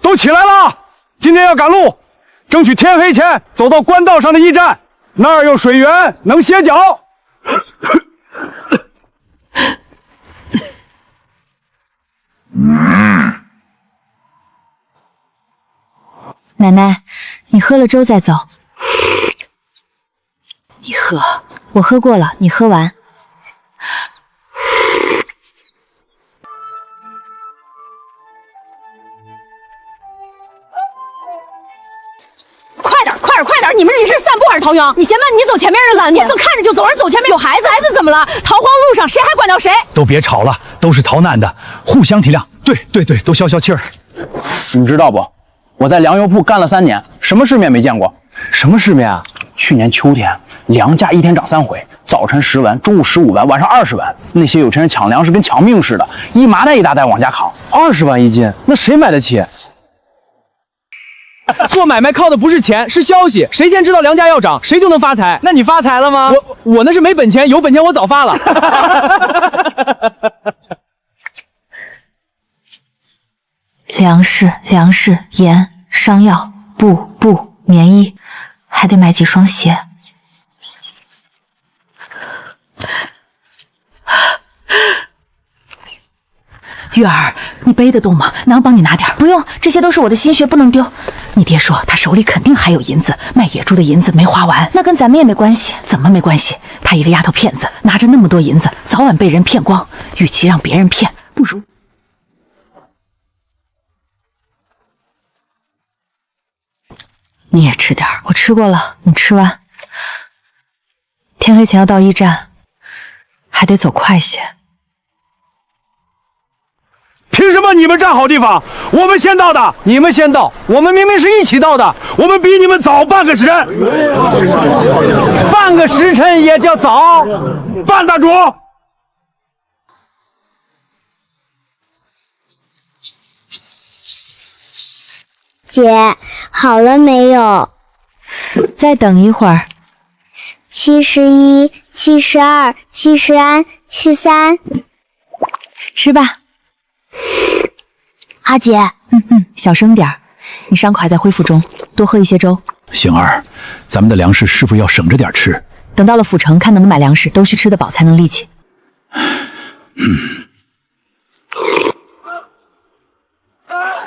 都起来了！今天要赶路，争取天黑前走到官道上的驿站，那儿有水源，能歇脚。奶奶，你喝了粥再走。你喝，我喝过了，你喝完。快点！你们这是散步还是逃亡？你嫌慢，你走前面，人拦你。我怎看着就走，人走前面有孩子怎么了？逃荒路上谁还管到谁？都别吵了，都是逃难的，互相体谅。对，都消消气儿。你知道不？我在粮油铺干了3年，什么世面没见过？什么世面啊？去年秋天，粮价一天涨3回，早晨10文，中午15文，晚上20文。那些有钱人抢粮食跟抢命似的，一麻袋一大袋往家扛，20万一斤，那谁买得起？做买卖靠的不是钱，是消息。谁先知道粮价要涨，谁就能发财。那你发财了吗？我那是没本钱，有本钱我早发了。粮食、盐、商药、布、棉衣，还得买几双鞋。月儿，你背得动吗？能帮你拿点？不用，这些都是我的心血，不能丢。你爹说他手里肯定还有银子，卖野猪的银子没花完，那跟咱们也没关系。怎么没关系？他一个丫头片子，拿着那么多银子，早晚被人骗光。与其让别人骗，不如……你也吃点儿。我吃过了，你吃完。天黑前要到驿站，还得走快些。凭什么你们站好地方，我们先到的？你们先到，我们明明是一起到的，我们比你们早半个时辰。半个时辰也叫早？半大主。姐，好了没有？再等一会儿。71、72、73、73，吃吧。阿姐，小声点儿，你伤口还在恢复中，多喝一些粥。星儿，咱们的粮食师傅要省着点吃。等到了府城，看能不能买粮食，都需吃得饱才能力气。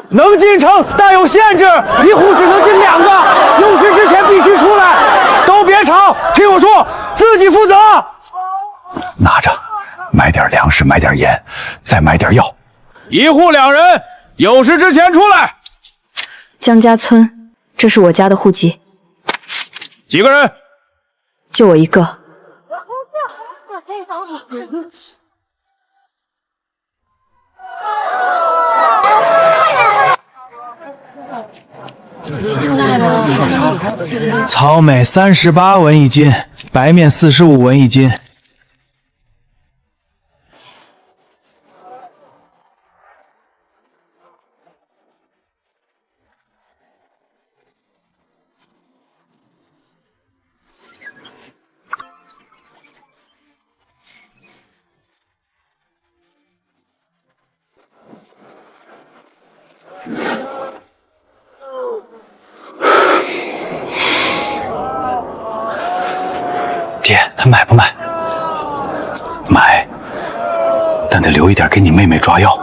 能进城但有限制，一户只能进2个，用时之前必须出来。都别吵，听我说，自己负责。拿着，买点粮食，买点盐，再买点药。一户2人，有时之前出来。江家村，这是我家的户籍。几个人？就我一个。草莓38文一斤，白面45文一斤。爹，还买不买？买，但得留一点给你妹妹抓药。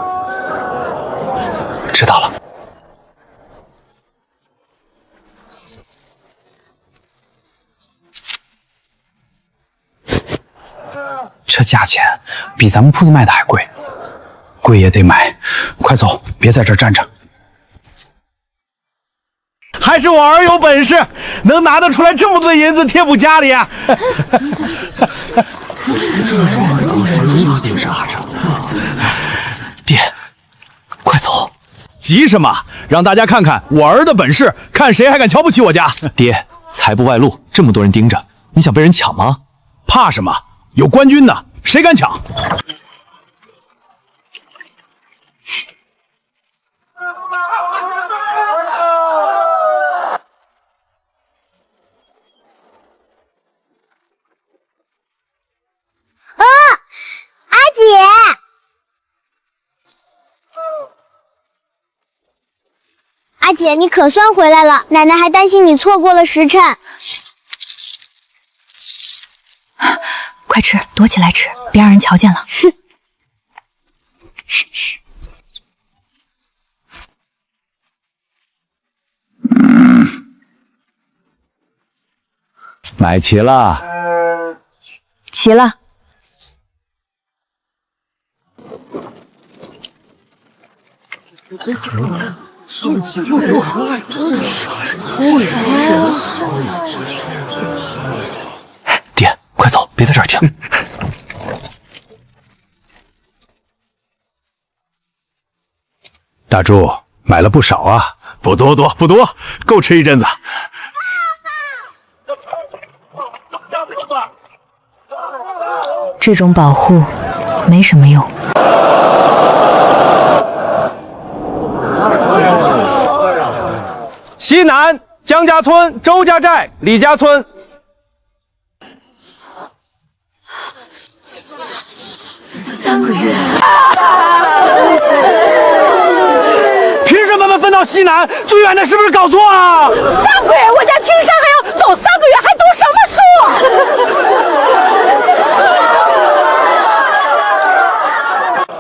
知道了。这价钱比咱们铺子卖的还贵，贵也得买。快走，别在这儿站着。还是我儿有本事，能拿得出来这么多银子贴补家里啊！爹，快走，急什么？让大家看看我儿的本事，看谁还敢瞧不起我家！爹，财不外露，这么多人盯着，你想被人抢吗？怕什么？有官军呢，谁敢抢？阿姐，阿姐，你可算回来了，奶奶还担心你错过了时辰。快吃，躲起来吃，别让人瞧见了。买齐了。齐了。爹，快走，别在这儿听。大柱买了不少啊，不多，够吃一阵子。这种保护没什么用。西南江家村、周家寨、李家村。3个月。凭什么们分到西南？最远的是不是搞错啊？3个月，我家青山还要走3个月，还读什么书？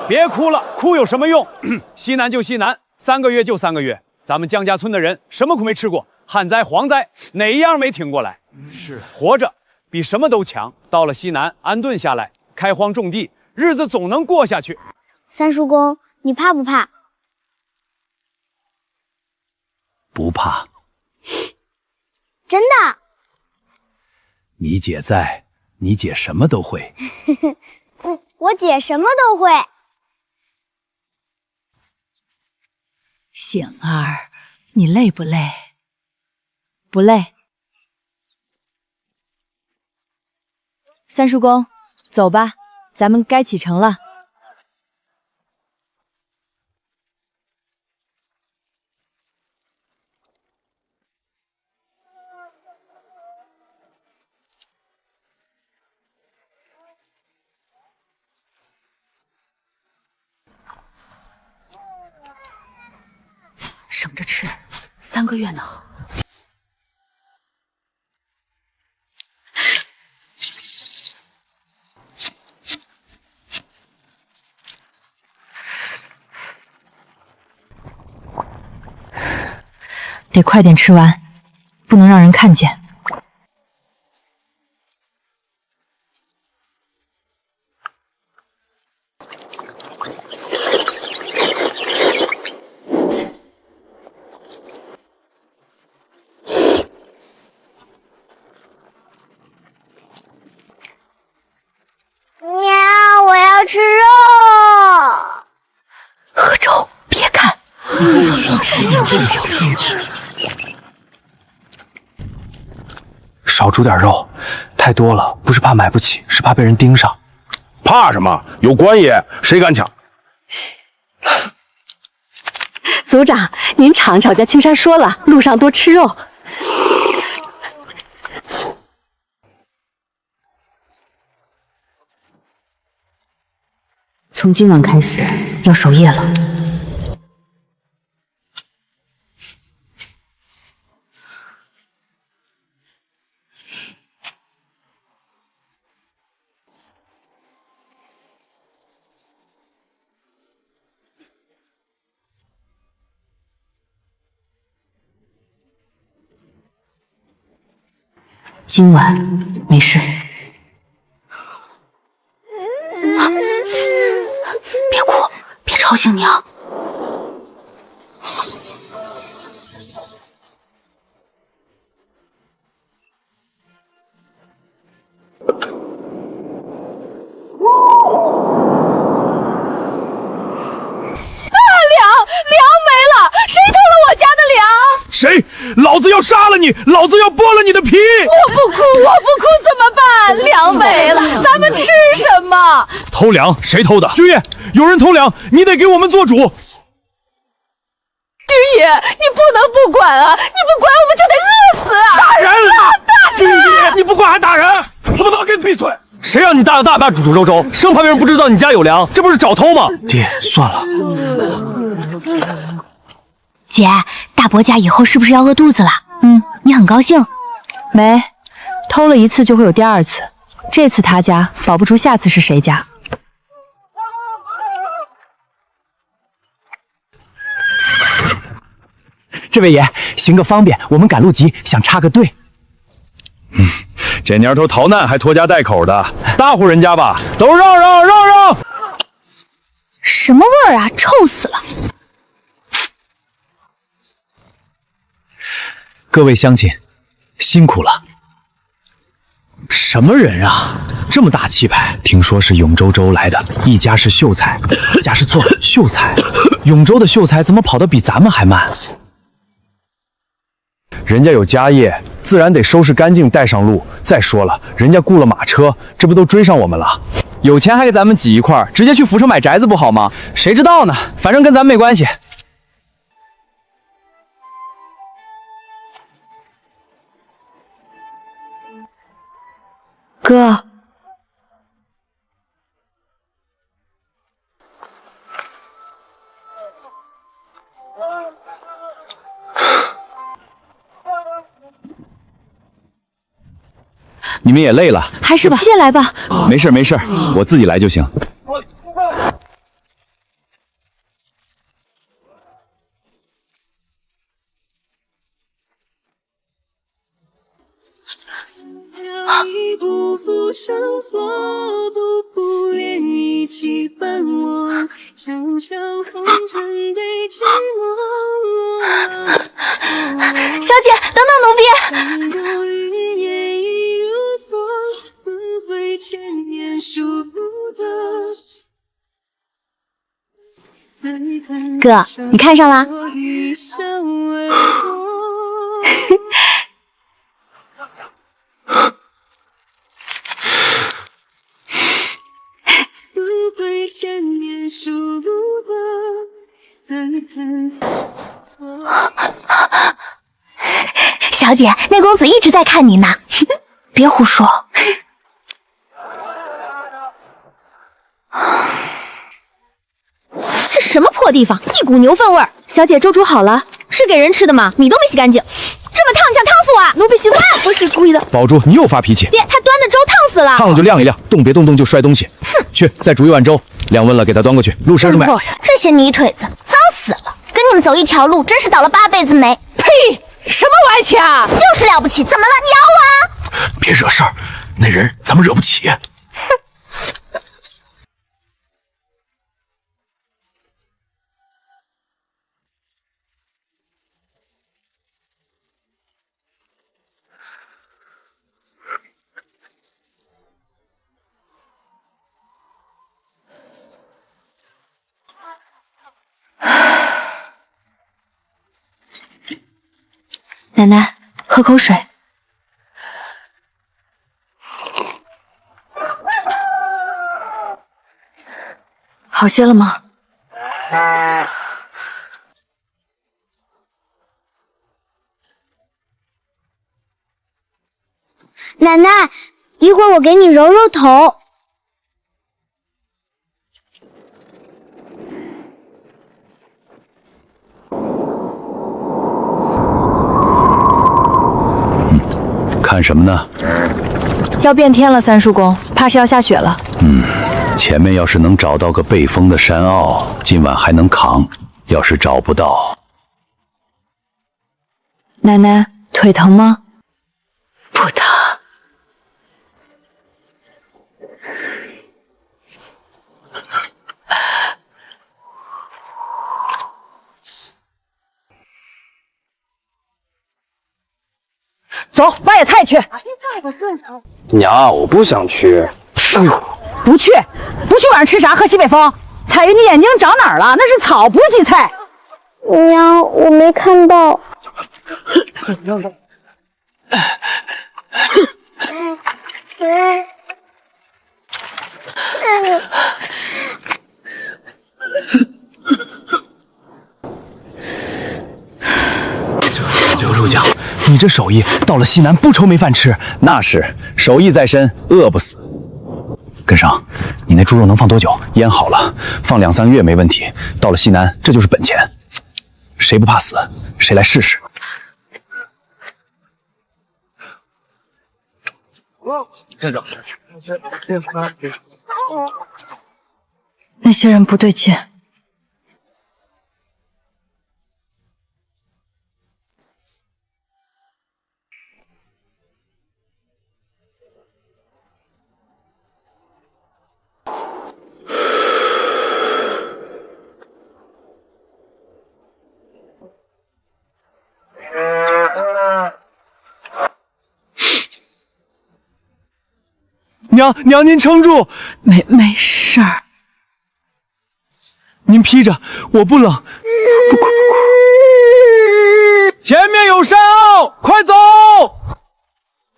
别哭了，哭有什么用？西南就西南，3个月就3个月。咱们江家村的人什么苦没吃过，旱灾、蝗灾哪一样没挺过来？是活着比什么都强。到了西南，安顿下来，开荒种地，日子总能过下去。三叔公，你怕不怕？不怕。真的？你姐在，你姐什么都会。我姐什么都会。醒儿，你累不累？不累。三叔公，走吧，咱们该启程了。省着吃，3个月呢。得快点吃完，不能让人看见。娘，我要吃肉。喝粥，别看。少煮点肉，太多了，不是怕买不起，是怕被人盯上。怕什么？有官爷，谁敢抢？族长，您尝尝，家青山说了，路上多吃肉。从今晚开始要守夜了。今晚没事。别哭，别吵醒娘。粮没了，谁？老子要杀了你！老子要剥了你的皮！我不哭怎么办？粮没了，咱们吃什么？偷粮？谁偷的？居爷，有人偷粮，你得给我们做主。居爷，你不能不管啊！你不管我们就得饿死啊！打人了！居爷，你不管还打人！他妈给你闭嘴！谁让你大摇大摆煮煮粥粥，生怕别人不知道你家有粮，这不是找偷吗？爹，算了。姐，大伯家以后是不是要饿肚子了？你很高兴？没，偷了一次就会有第二次，这次他家，保不住下次是谁家。这位爷，行个方便，我们赶路急，想插个队。这年头逃难还拖家带口的，大户人家吧，都让。什么味儿啊？臭死了！各位乡亲，辛苦了。什么人啊？这么大气派！听说是永州州来的，一家是秀才，一家是错秀才。永州的秀才怎么跑得比咱们还慢？人家有家业，自然得收拾干净带上路。再说了，人家雇了马车，这不都追上我们了？有钱还给咱们挤一块，直接去府城买宅子不好吗？谁知道呢？反正跟咱们没关系。哥，你们也累了，还是吧，先来吧。没事，我自己来就行。你不负生所，不顾涟漪起伴我，想象红尘对寂寞。小姐，等等奴婢。云烟已如梭，轮回千年数不得。哥，你看上了？小姐，那公子一直在看你呢，别胡说。这什么破地方，一股牛粪味儿！小姐，粥煮好了，是给人吃的吗？米都没洗干净，这么烫，想烫死我啊！奴婢洗碗，不是故意的。宝珠，你又发脾气。爹，他端的粥烫死了。烫了就晾一晾，动别动就摔东西。哼，去，再煮一碗粥，晾温了给他端过去。路身上买。这些泥腿子，脏死了！跟你们走一条路，真是倒了8辈子霉。呸！什么歪气啊！就是了不起，怎么了？你咬我啊！别惹事儿，那人咱们惹不起。奶奶，喝口水。好些了吗？奶奶，一会儿我给你揉揉头。看什么呢？要变天了，三叔公，怕是要下雪了。前面要是能找到个背风的山坳，今晚还能扛；要是找不到，奶奶腿疼吗？不疼。走，挖野菜去。娘，我不想去。不去，晚上吃啥？喝西北风？彩云，你眼睛长哪儿了？那是草，不是荠菜。娘，我没看到。刘入将，你这手艺到了西南不愁没饭吃。那是，手艺在身，饿不死。跟上，你那猪肉能放多久？腌好了，放2、3个月没问题。到了西南，这就是本钱。谁不怕死，谁来试试。那些人不对劲。娘，您撑住，没事儿。您披着，我不冷。前面有山坳，快走！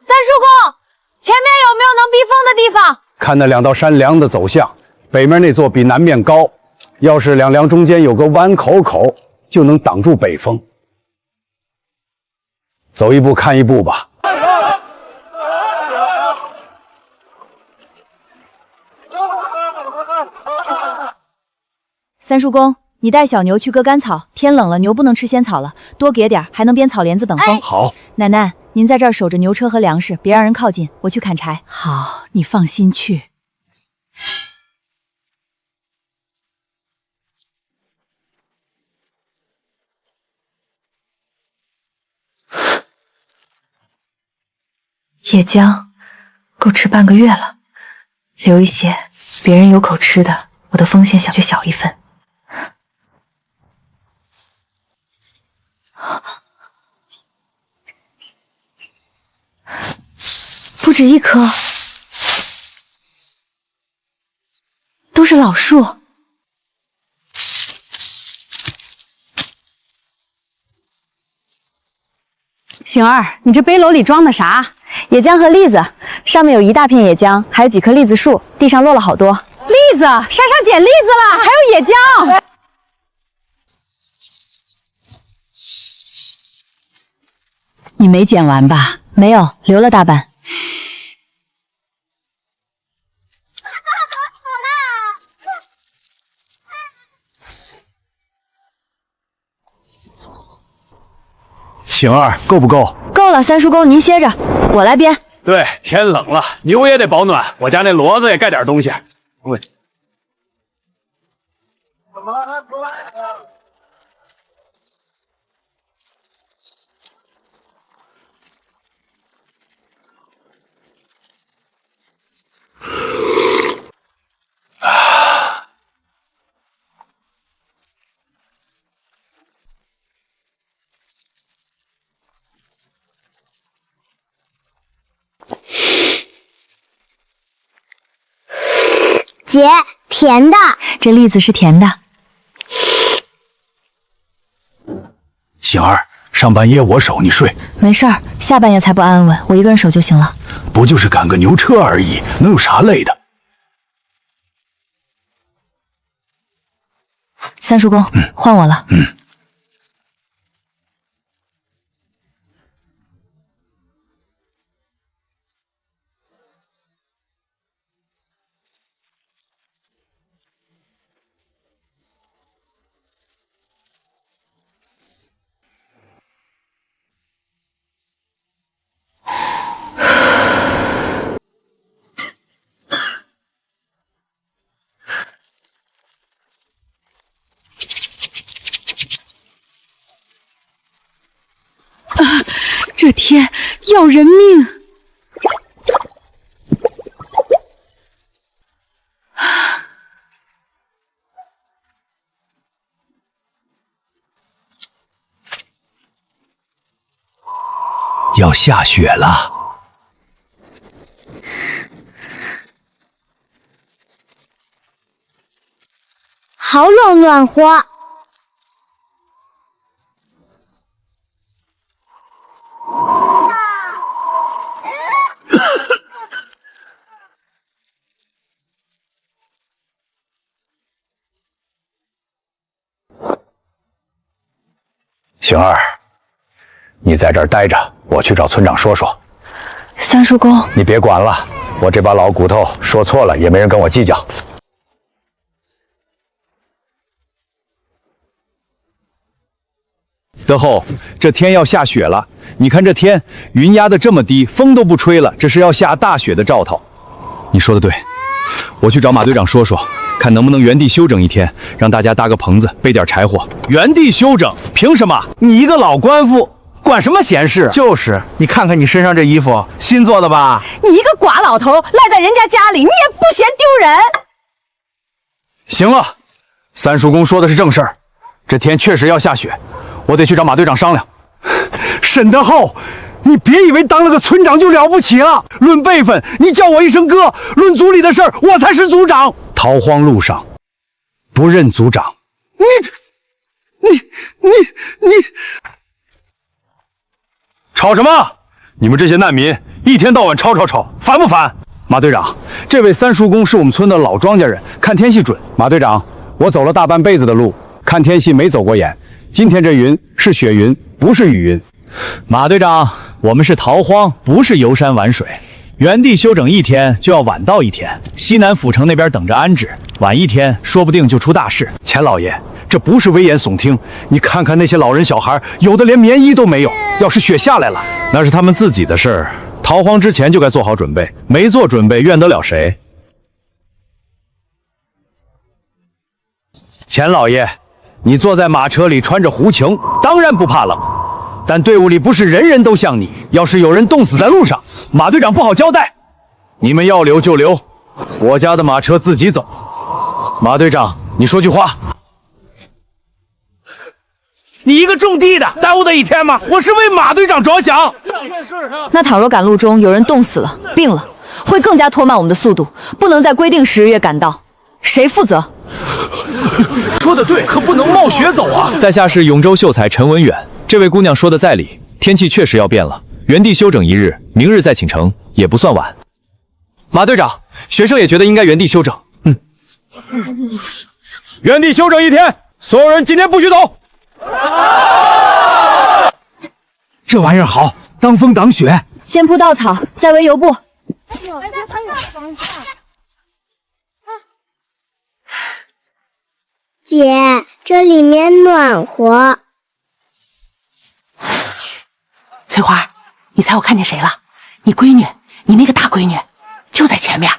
三叔公，前面有没有能避风的地方？看那2道山梁的走向，北面那座比南面高，要是2梁中间有个弯口，就能挡住北风。走一步看一步吧。三叔公，你带小牛去割干草，天冷了，牛不能吃仙草了，多给点，还能编草帘子等风。好，奶奶，您在这儿守着牛车和粮食，别让人靠近，我去砍柴。好，你放心去。野姜够吃半个月了，留一些，别人有口吃的，我的风险就小一分。不止1棵，都是老树。醒儿，你这背篓里装的啥？野姜和栗子，上面有一大片野姜，还有几棵栗子树，地上落了好多。栗子，山上捡栗子了，还有野姜。你没捡完吧？没有，留了大半。醒儿，够不够？够了，三叔公您歇着，我来编。对，天冷了，牛也得保暖，我家那骡子也盖点东西。喂。姐，甜的。这栗子是甜的。醒儿，上半夜我守，你睡。没事儿，下半夜才不安稳，我一个人守就行了。不就是赶个牛车而已，能有啥累的？三叔公，换我了。这天要人命！要下雪了。好冷，暖和。晴儿，你在这儿待着，我去找村长说说。三叔公，你别管了，我这把老骨头说错了也没人跟我计较。德厚，这天要下雪了，你看这天云压得这么低，风都不吹了，这是要下大雪的兆头。你说的对，我去找马队长说说，看能不能原地休整一天，让大家搭个棚子，备点柴火。原地休整？凭什么？你一个老官夫，管什么闲事？就是，你看看你身上这衣服，新做的吧？你一个寡老头赖在人家家里，你也不嫌丢人？行了，三叔公说的是正事儿，这天确实要下雪，我得去找马队长商量。沈德厚，你别以为当了个村长就了不起了，论辈分，你叫我一声哥；论族里的事儿，我才是族长。逃荒路上不认族长，你吵什么？你们这些难民一天到晚吵，烦不烦？马队长，这位三叔公是我们村的老庄稼人，看天气准。马队长，我走了大半辈子的路，看天气没走过眼。今天这云是雪云，不是雨云。马队长，我们是逃荒，不是游山玩水。原地休整一天就要晚到一天，西南府城那边等着安置，晚一天说不定就出大事。钱老爷，这不是危言耸听，你看看那些老人小孩，有的连棉衣都没有。要是雪下来了，那是他们自己的事儿。逃荒之前就该做好准备，没做准备怨得了谁？钱老爷，你坐在马车里穿着胡裙，当然不怕冷。但队伍里不是人人都像你，要是有人冻死在路上，马队长不好交代。你们要留就留，我家的马车自己走。马队长，你说句话。你一个种地的，耽误的一天吗？我是为马队长着想。那倘若赶路中有人冻死了、病了，会更加拖慢我们的速度，不能在规定10月赶到，谁负责？说的对，可不能冒雪走啊！在下是永州秀才陈文远，这位姑娘说的在理，天气确实要变了，原地休整一日，明日再启程也不算晚。马队长，学生也觉得应该原地休整。原地休整一天，所有人今天不许走。这玩意儿好，当风挡雪。先铺稻草，再围油布。姐，这里面暖和。翠花，你猜我看见谁了？你闺女，你那个大闺女，就在前面。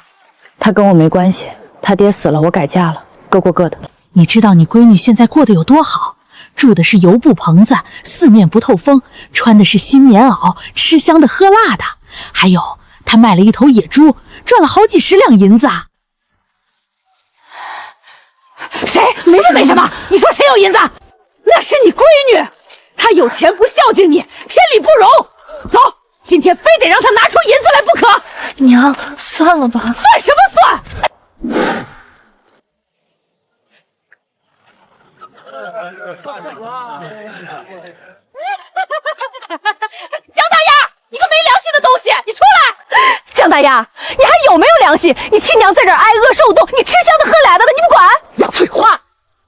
她跟我没关系，她爹死了，我改嫁了，各过各的。你知道你闺女现在过得有多好？住的是油布棚子，四面不透风，穿的是新棉袄，吃香的喝辣的，还有她卖了一头野猪，赚了好几10两银子啊！谁？没什么，你说谁有银子？那是你闺女，她有钱不孝敬你，天理不容。走，今天非得让她拿出银子来不可。娘，算了吧。算什么算？姜大丫，你个没良心的东西，你出来！姜大丫，你还有没有良心？你亲娘在这儿挨饿受冻，你吃香的喝辣的，你不管？杨翠花，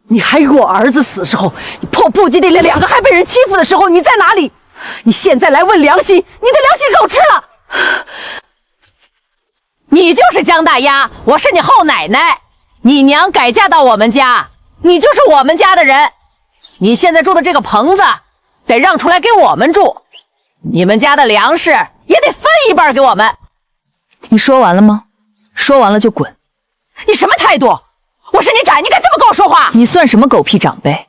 你还有我儿子死时候，你破布基地里2个还被人欺负的时候，你在哪里？你现在来问良心，你的良心狗吃了！你就是姜大丫，我是你后奶奶，你娘改嫁到我们家，你就是我们家的人。你现在住的这个棚子得让出来给我们住，你们家的粮食也得分一半给我们。你说完了吗？说完了就滚。你什么态度？我是你长，你敢这么跟我说话？你算什么狗屁长辈？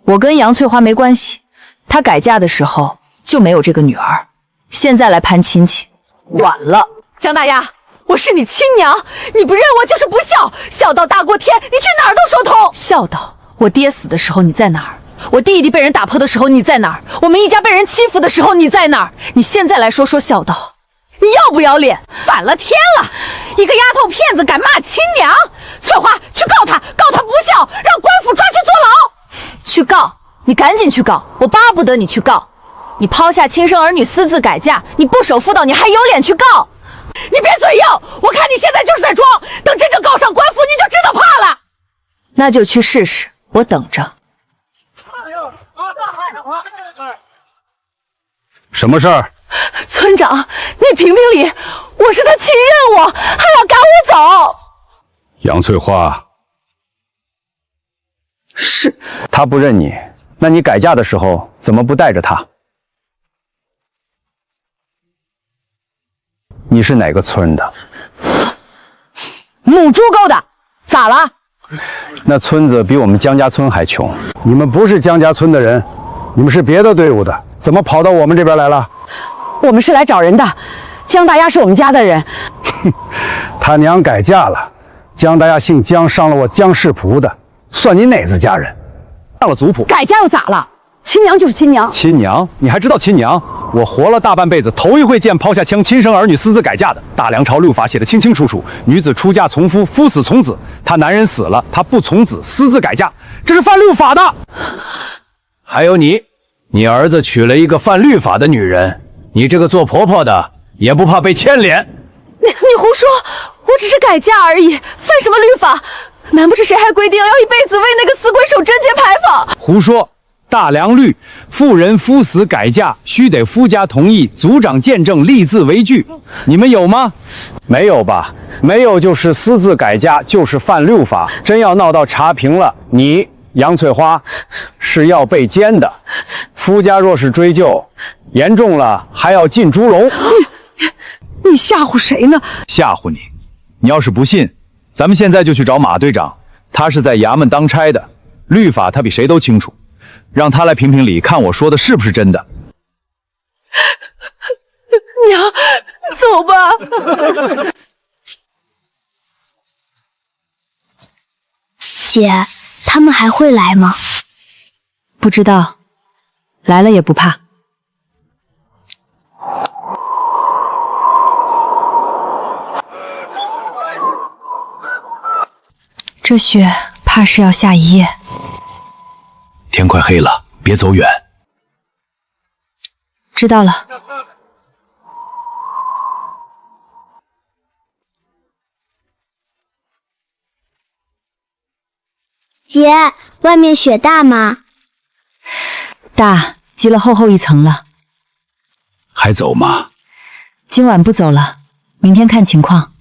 我跟杨翠花没关系，她改嫁的时候就没有这个女儿，现在来攀亲戚，晚了。姜大丫，我是你亲娘，你不认我就是不孝，孝道大过天，你去哪儿都说通。孝道？我爹死的时候你在哪儿？我弟弟被人打破的时候你在哪儿？我们一家被人欺负的时候你在哪儿？你现在来说孝道，你要不要脸？反了天了！一个丫头片子敢骂亲娘，翠花去告他，告他不孝，让官府抓去坐牢。去告？你赶紧去告！我巴不得你去告。你抛下亲生儿女私自改嫁，你不守妇道，你还有脸去告？你别嘴硬，我看你现在就是在装，等真正告上官府，你就知道怕了。那就去试试，我等着。什么事儿？村长，那评评理，我是他亲任我，还要赶我走。杨翠花，是他不认你，那你改嫁的时候怎么不带着他？你是哪个村的？母猪沟的，咋了？那村子比我们江家村还穷。你们不是江家村的人，你们是别的队伍的，怎么跑到我们这边来了？我们是来找人的，江大丫是我们家的人。他娘改嫁了，江大丫姓江，上了我江世仆的，算你哪子家人？上了族谱，改嫁又咋了？亲娘就是亲娘。亲娘？你还知道亲娘？我活了大半辈子，头一回见抛下枪亲生儿女私自改嫁的。大梁朝六法写得清清楚楚，女子出嫁从夫，夫死从子。她男人死了，她不从子，私自改嫁，这是犯六法的。还有你儿子娶了一个犯律法的女人，你这个做婆婆的也不怕被牵连？你胡说，我只是改嫁而已，犯什么律法？难不成谁还规定要一辈子为那个死鬼守贞节牌坊？胡说！大梁律，妇人夫死改嫁，须得夫家同意，族长见证，立字为据。你们有吗？没有吧？没有就是私自改嫁，就是犯六法。真要闹到查评了，你杨翠花是要被监的。夫家若是追究，严重了还要进猪笼。你吓唬谁呢？吓唬你！你要是不信，咱们现在就去找马队长，他是在衙门当差的，律法他比谁都清楚。让他来评评理，看我说的是不是真的。娘，走吧。姐，他们还会来吗？不知道，来了也不怕。这雪怕是要下一夜。天快黑了，别走远。知道了。姐，外面雪大吗？大，积了厚厚一层了。还走吗？今晚不走了，明天看情况。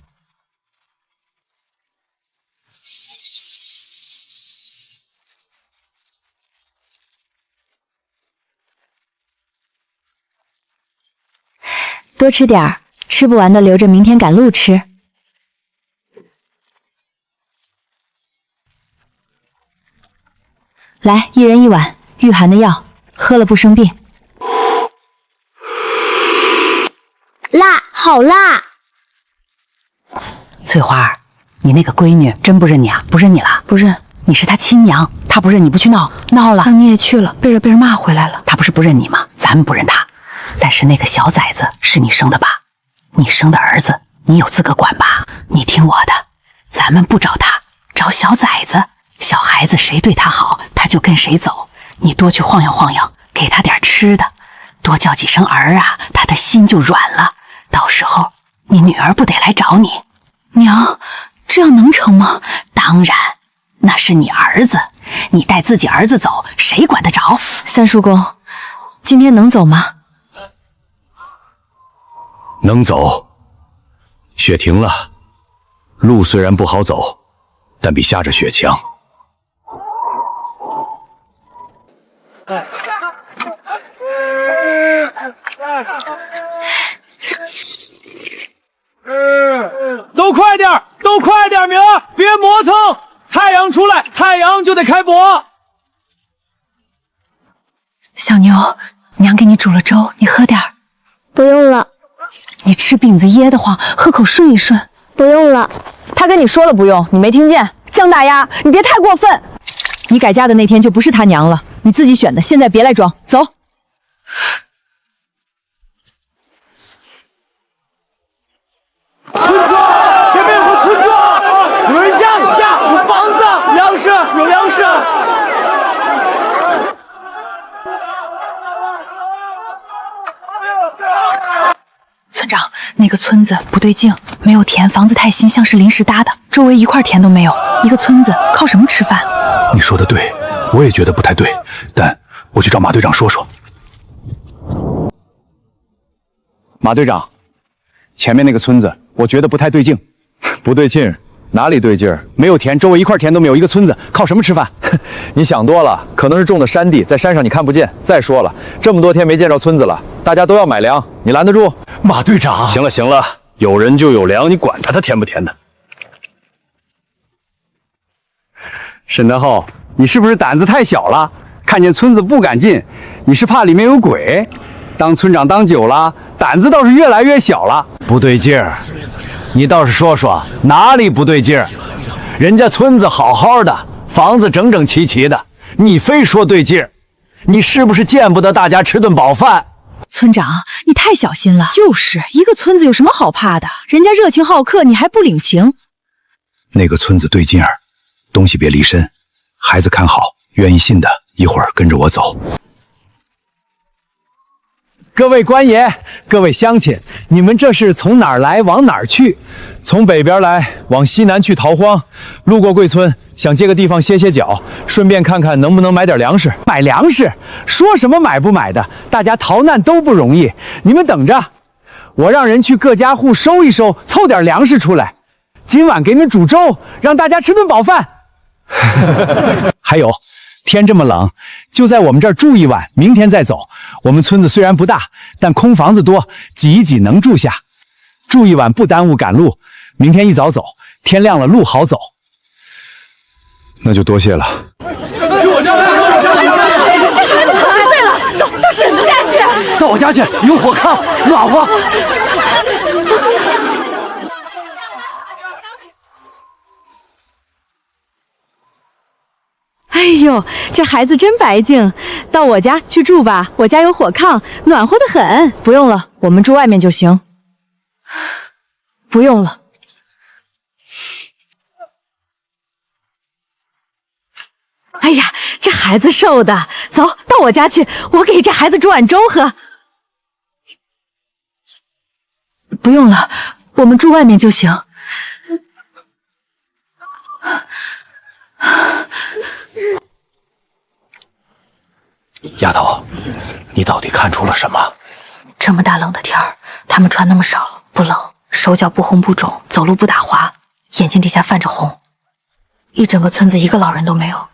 多吃点儿，吃不完的留着明天赶路吃。来，一人一碗御寒的药，喝了不生病。辣，好辣！翠花儿，你那个闺女真不认你啊？不认你了？不认。你是她亲娘，她不认你不去闹，闹了，你也去了，被人骂回来了。她不是不认你吗？咱们不认她。但是那个小崽子是你生的吧？你生的儿子，你有资格管吧？你听我的，咱们不找他，找小崽子。小孩子谁对他好，他就跟谁走。你多去晃悠晃悠，给他点吃的，多叫几声儿啊，他的心就软了。到时候你女儿不得来找你？娘，这样能成吗？当然，那是你儿子，你带自己儿子走，谁管得着？三叔公，今天能走吗？能走。雪停了，路虽然不好走，但比下着雪强。都快点，都快点，明儿别磨蹭，太阳出来，太阳就得开播。小牛，娘给你煮了粥，你喝点儿。不用了。你吃饼子噎得慌，喝口顺一顺。不用了。他跟你说了不用，你没听见？江大丫，你别太过分。你改嫁的那天就不是他娘了，你自己选的，现在别来装，走。村庄，前面有个村庄，有人家，有房子，粮食，有粮食。村长，那个村子不对劲，没有田，房子太新，像是临时搭的，周围一块田都没有。一个村子靠什么吃饭？你说的对，我也觉得不太对，但我去找马队长说说。马队长，前面那个村子，我觉得不太对劲。不对劲？哪里对劲儿？没有田，周围一块田都没有，一个村子靠什么吃饭？你想多了，可能是种的山地，在山上你看不见。再说了，这么多天没见着村子了，大家都要买粮，你拦得住？马队长，行了行了，有人就有粮，你管他甜不甜的。沈德厚，你是不是胆子太小了？看见村子不敢进，你是怕里面有鬼？当村长当久了，胆子倒是越来越小了。不对劲儿，你倒是说说哪里不对劲儿？人家村子好好的，房子整整齐齐的，你非说对劲儿，你是不是见不得大家吃顿饱饭？村长，你太小心了。就是一个村子有什么好怕的？人家热情好客，你还不领情？那个村子对劲儿，东西别离身，孩子看好，愿意信的一会儿跟着我走。各位官爷，各位乡亲，你们这是从哪儿来往哪儿去？从北边来，往西南去逃荒，路过贵村，想借个地方歇歇脚，顺便看看能不能买点粮食。买粮食？说什么买不买的？大家逃难都不容易，你们等着，我让人去各家户收一收，凑点粮食出来。今晚给你们煮粥，让大家吃顿饱饭。还有，天这么冷，就在我们这儿住一晚，明天再走。我们村子虽然不大，但空房子多，挤一挤能住下。住一晚不耽误赶路，明天一早走，天亮了路好走。那就多谢了。去我家来！这孩子可几岁了？走到婶子家去。到我家去，有火炕，暖和。哎呦，这孩子真白净，到我家去住吧，我家有火炕，暖和得很。不用了，我们住外面就行。不用了。哎呀，这孩子瘦的，走到我家去，我给这孩子煮碗粥喝。不用了，我们住外面就行。丫头，你到底看出了什么？这么大冷的天儿，他们穿那么少，不冷，手脚不红不肿，走路不打滑，眼睛底下泛着红，一整个村子一个老人都没有。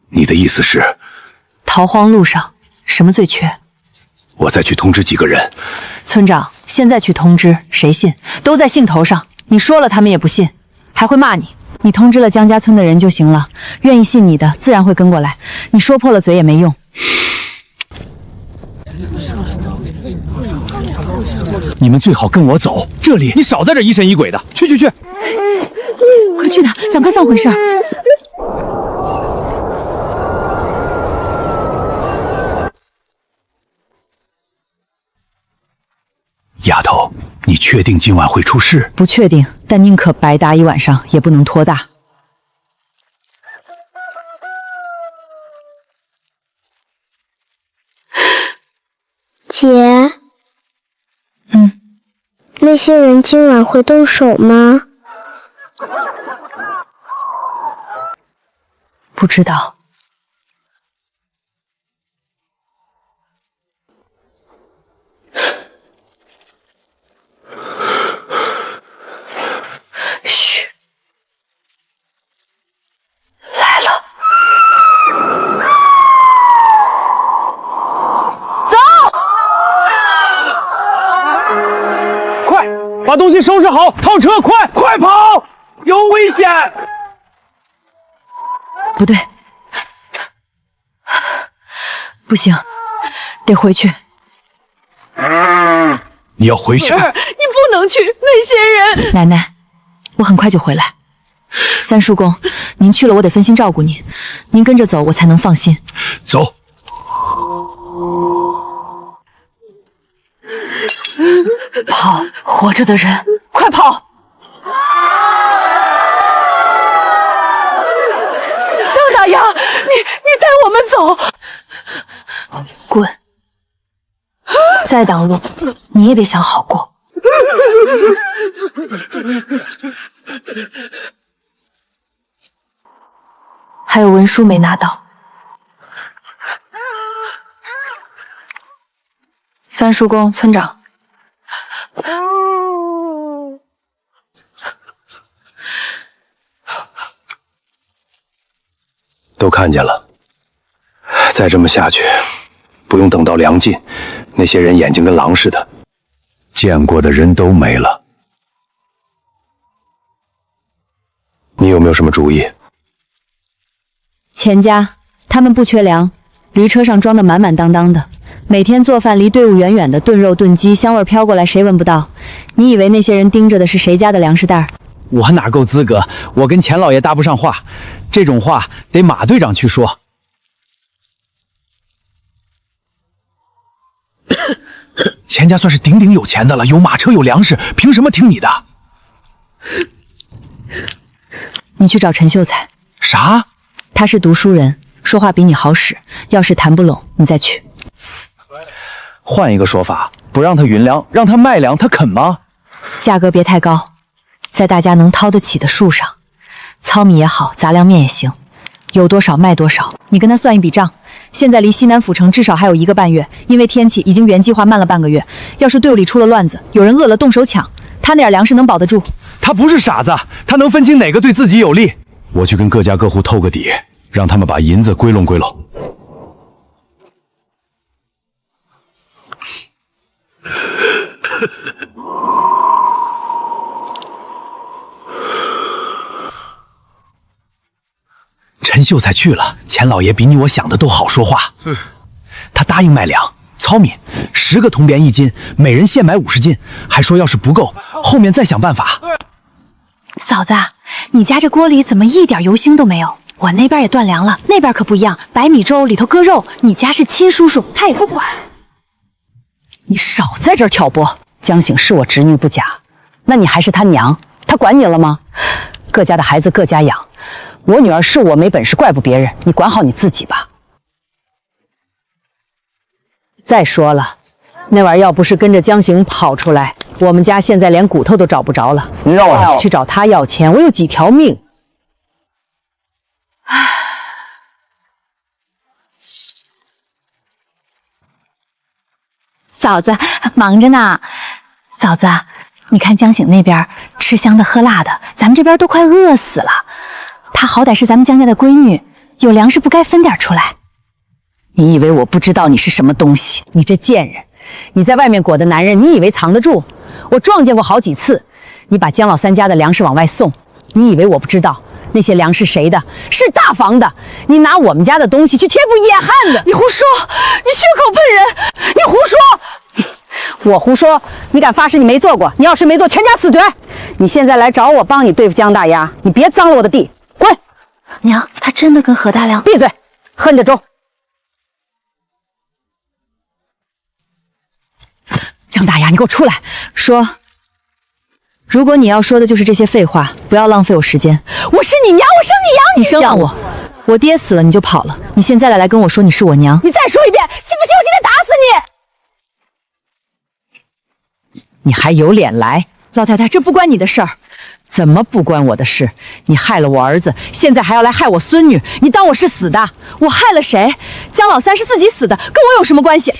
你的意思是，逃荒路上什么最缺？我再去通知几个人。村长，现在去通知谁信？都在兴头上，你说了他们也不信，还会骂你。你通知了江家村的人就行了，愿意信你的自然会跟过来，你说破了嘴也没用。你们最好跟我走，这里你少在这疑神疑鬼的，去去去！快去哪？咱快放回事儿。丫头，你确定今晚会出事？不确定，但宁可白搭一晚上，也不能拖大。姐，那些人今晚会动手吗？不知道。嘘，来了。把东西收拾好，套车，快跑！有危险！不对，不行，得回去。你要回去？你不能去，那些人。奶奶，我很快就回来。三叔公，您去了，我得分心照顾您，您跟着走，我才能放心。走。跑！活着的人，快跑！江大丫，你带我们走！滚！再挡路，你也别想好过。还有文书没拿到。三叔公，村长。都看见了，再这么下去，不用等到粮尽，那些人眼睛跟狼似的，见过的人都没了。你有没有什么主意？钱家他们不缺粮，驴车上装的满满当当的，每天做饭离队伍远远的，炖肉炖鸡，香味飘过来，谁闻不到？你以为那些人盯着的是谁家的粮食袋？我哪够资格？我跟钱老爷搭不上话，这种话得马队长去说。钱家算是顶顶有钱的了，有马车有粮食，凭什么听你的？你去找陈秀才。啥？他是读书人，说话比你好使，要是谈不拢，你再去。换一个说法，不让他运粮，让他卖粮，他肯吗？价格别太高，在大家能掏得起的数上，糙米也好，杂粮面也行，有多少卖多少。你跟他算一笔账，现在离西南府城至少还有1个半月，因为天气已经原计划慢了半个月。要是队伍里出了乱子，有人饿了动手抢，他那点粮食能保得住？他不是傻子，他能分清哪个对自己有利。我去跟各家各户透个底，让他们把银子归拢归拢。陈秀才去了，钱老爷比你我想的都好说话。他答应卖粮、糙米，10个铜tiền1斤，每人限买50斤，还说要是不够，后面再想办法。嫂子，你家这锅里怎么一点油腥都没有？我那边也断粮了，那边可不一样，白米粥里头搁肉。你家是亲叔叔，他也不管。你少在这儿挑拨。江醒是我侄女不假，那你还是他娘，他管你了吗？各家的孩子各家养，我女儿是我没本事，怪不别人，你管好你自己吧。再说了，那玩意儿要不是跟着江醒跑出来，我们家现在连骨头都找不着了。您让我去找他要钱，我有几条命。嫂子忙着呢。嫂子，你看江醒那边吃香的喝辣的，咱们这边都快饿死了。她好歹是咱们江家的闺女，有粮食不该分点出来？你以为我不知道你是什么东西？你这贱人！你在外面裹的男人，你以为藏得住？我撞见过好几次，你把江老三家的粮食往外送，你以为我不知道？那些粮是谁的？是大房的。你拿我们家的东西去贴补野汉子，你胡说！你血口喷人！你胡说！我胡说？你敢发誓你没做过？你要是没做，全家死绝！你现在来找我帮你对付江大丫，你别脏了我的地，滚！娘，他真的跟何大亮……闭嘴，喝你的粥。江大丫，你给我出来！说，如果你要说的就是这些废话，不要浪费我时间。我是你娘，我生你养你，你生养我，我爹死了你就跑了，你现在来跟我说你是我娘，你再说一遍，信不信我今天打死你？你还有脸来？老太太，这不关你的事儿。怎么不关我的事？你害了我儿子，现在还要来害我孙女，你当我是死的？我害了谁？江老三是自己死的，跟我有什么关系？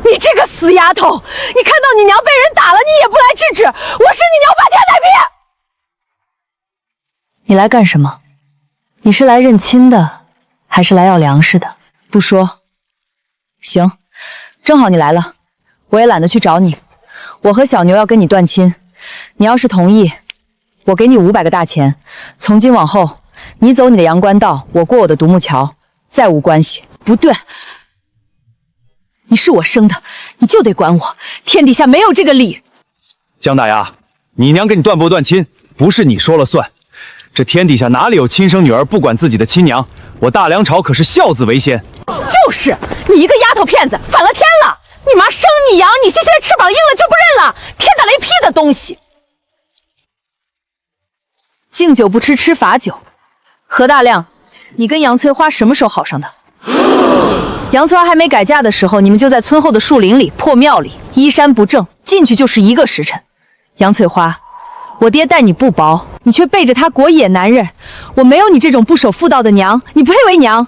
你这个死丫头！你看到你娘被人打了，你也不来制止，我是你娘把天奶劈！你来干什么？你是来认亲的，还是来要粮食的？不说。行，正好你来了，我也懒得去找你。我和小牛要跟你断亲，你要是同意，我给你500个大钱。从今往后，你走你的阳关道，我过我的独木桥，再无关系。不对。你是我生的，你就得管我，天底下没有这个理。江大丫，你娘跟你断不断亲，不是你说了算。这天底下哪里有亲生女儿不管自己的亲娘？我大梁朝可是孝子为先。就是你一个丫头片子，反了天了！你妈生你养你，现在翅膀硬了就不认了，天打雷劈的东西！敬酒不吃吃罚酒。何大亮，你跟杨翠花什么时候好上的？杨翠花还没改嫁的时候，你们就在村后的树林里、破庙里，衣衫不正，进去就是1个时辰。杨翠花，我爹待你不薄，你却背着他裹野男人。我没有你这种不守妇道的娘，你不配为娘。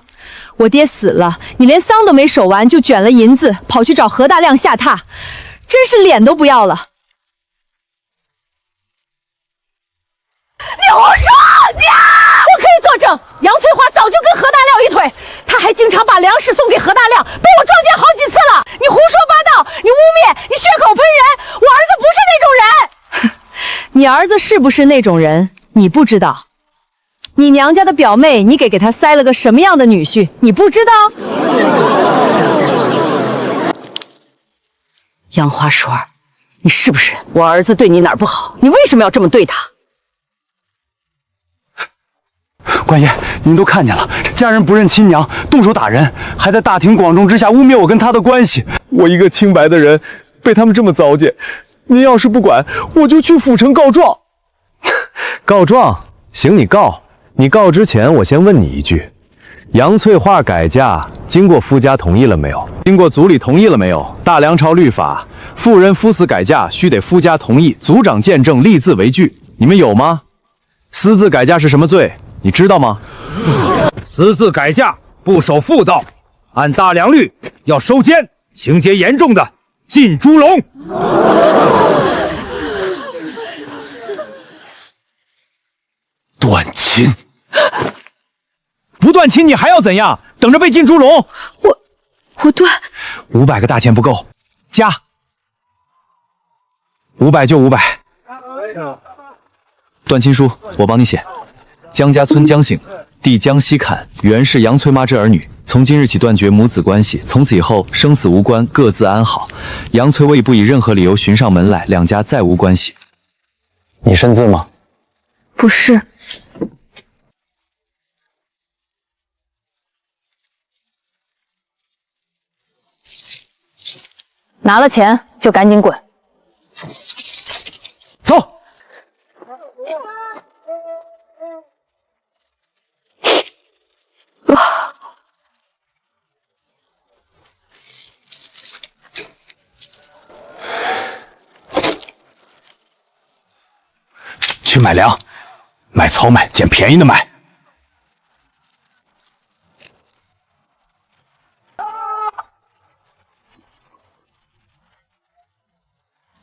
我爹死了，你连丧都没守完，就卷了银子跑去找何大亮下榻。真是脸都不要了。你胡说！我可以作证，杨翠花早就跟何大亮一腿，她还经常把粮食送给何大亮，被我撞见好几次了。你胡说八道，你污蔑，你血口喷人，我儿子不是那种人。你儿子是不是那种人，你不知道。你娘家的表妹，你给他塞了个什么样的女婿，你不知道？杨花水儿，你是不是我儿子对你哪儿不好？你为什么要这么对他？官爷，您都看见了，家人不认亲娘，动手打人，还在大庭广众之下污蔑我跟他的关系。我一个清白的人，被他们这么糟践，您要是不管，我就去府城告状。告状？行，你告。你告之前，我先问你一句：杨翠花改嫁经过夫家同意了没有？经过族里同意了没有？大梁朝律法，妇人夫死改嫁须得夫家同意，族长见证，立字为据。你们有吗？私自改嫁是什么罪？你知道吗？私自改嫁不守妇道，按大梁律要收监，情节严重的进猪笼。断亲。不断亲你还要怎样？等着被进猪笼？我断500个大钱不够，加500就500。断亲书我帮你写。江家村江醒，弟江西坎，原是杨翠妈之儿女，从今日起断绝母子关系，从此以后生死无关，各自安好。杨翠未不以任何理由寻上门来，两家再无关系。你认字吗？不是。拿了钱就赶紧滚。走。去买粮，买糙麦，捡便宜的买。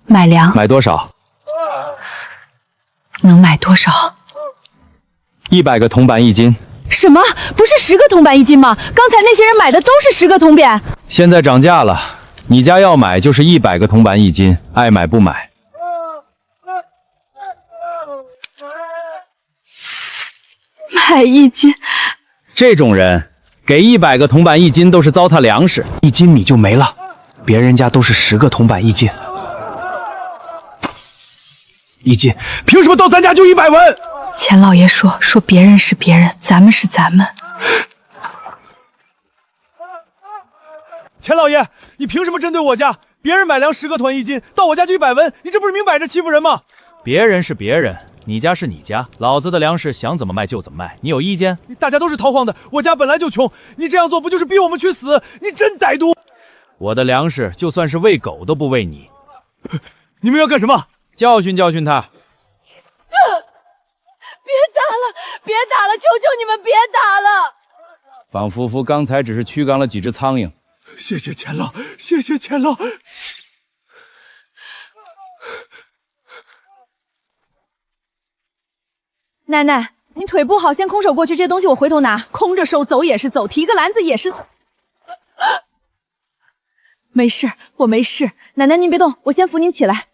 买粮，买多少？能买多少？100个铜板1斤。什么？不是10个铜板1斤吗？刚才那些人买的都是10个铜扁。现在涨价了，你家要买就是100个铜板1斤，爱买不买。买1斤。这种人给100个铜板1斤都是糟蹋粮食，1斤米就没了，别人家都是10个铜板1斤。1斤，凭什么到咱家就100文？钱老爷说别人是别人，咱们是咱们。钱老爷，你凭什么针对我家？别人买粮10个团1斤，到我家就100文，你这不是明摆着欺负人吗？别人是别人，你家是你家，老子的粮食想怎么卖就怎么卖，你有意见？大家都是逃荒的，我家本来就穷，你这样做不就是逼我们去死？你真歹毒！我的粮食就算是喂狗都不喂你。你们要干什么？教训教训他。别打了，别打了，求求你们别打了！仿夫妇刚才只是驱赶了几只苍蝇。谢谢钱老，谢谢钱老。奶奶，你腿不好，先空手过去，这些东西我回头拿。空着手走也是走，提个篮子也是。没事，我没事。奶奶您别动，我先扶您起来。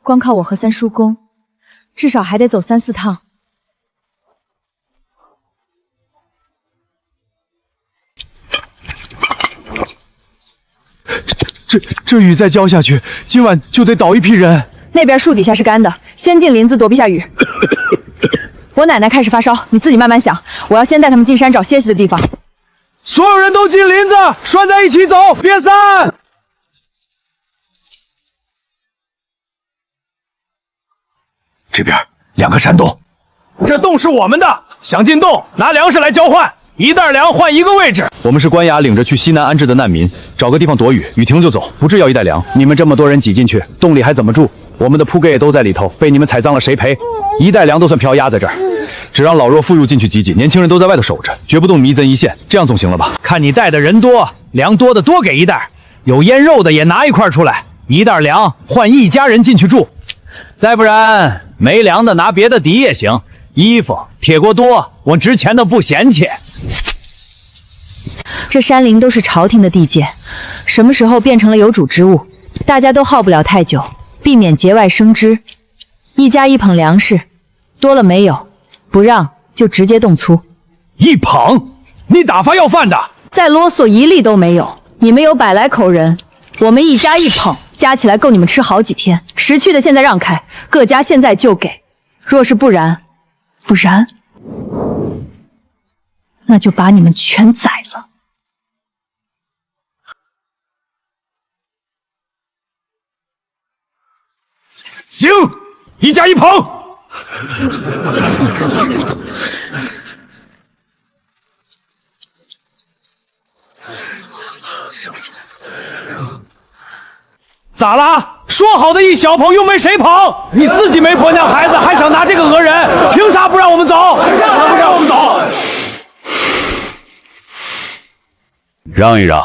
光靠我和三叔公，至少还得走3、4趟。这雨再浇下去，今晚就得倒一批人。那边树底下是干的，先进林子躲避下雨。我奶奶开始发烧，你自己慢慢想。我要先带他们进山找歇息的地方。所有人都进林子，拴在一起走，别散。这边2个山洞，这洞是我们的，想进洞拿粮食来交换，1袋粮换1个位置。我们是官衙领着去西南安置的难民，找个地方躲雨，雨停了就走，不至要1袋粮。你们这么多人挤进去，洞里还怎么住？我们的铺盖也都在里头，被你们踩脏了谁赔？1袋粮都算瓢压在这儿。只让老弱妇孺进去挤挤，年轻人都在外头守着，绝不动迷针一线，这样总行了吧？看你带的人多，粮多的多给一袋，有腌肉的也拿一块出来，一袋粮换一家人进去住。再不然没粮的拿别的抵也行，衣服、铁锅多，我值钱的不嫌弃。这山林都是朝廷的地界，什么时候变成了有主之物？大家都耗不了太久，避免节外生枝。一家一捧粮食，多了没有，不让就直接动粗。一捧？你打发要饭的？再啰嗦一粒都没有。你们有100来口人，我们一家一捧，加起来够你们吃好几天。识趣的现在让开，各家现在就给。若是不然，那就把你们全宰了。行，一家一捧。咋啦？说好的一小捧又没谁捧，你自己没婆娘孩子，还想拿这个讹人？凭啥不让我们走？凭啥不让我们走？让一让。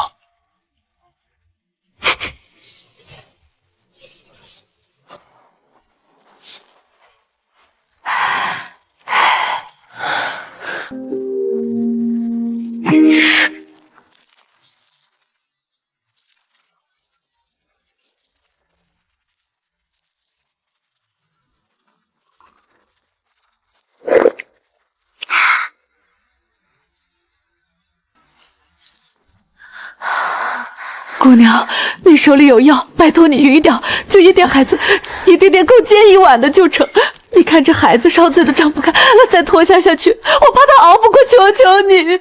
姑娘，你手里有药，拜托你匀掉，就一点孩子，一点点够煎一碗的就成。你看这孩子烧嘴都张不开，再拖下去，我怕他熬不过，求求你。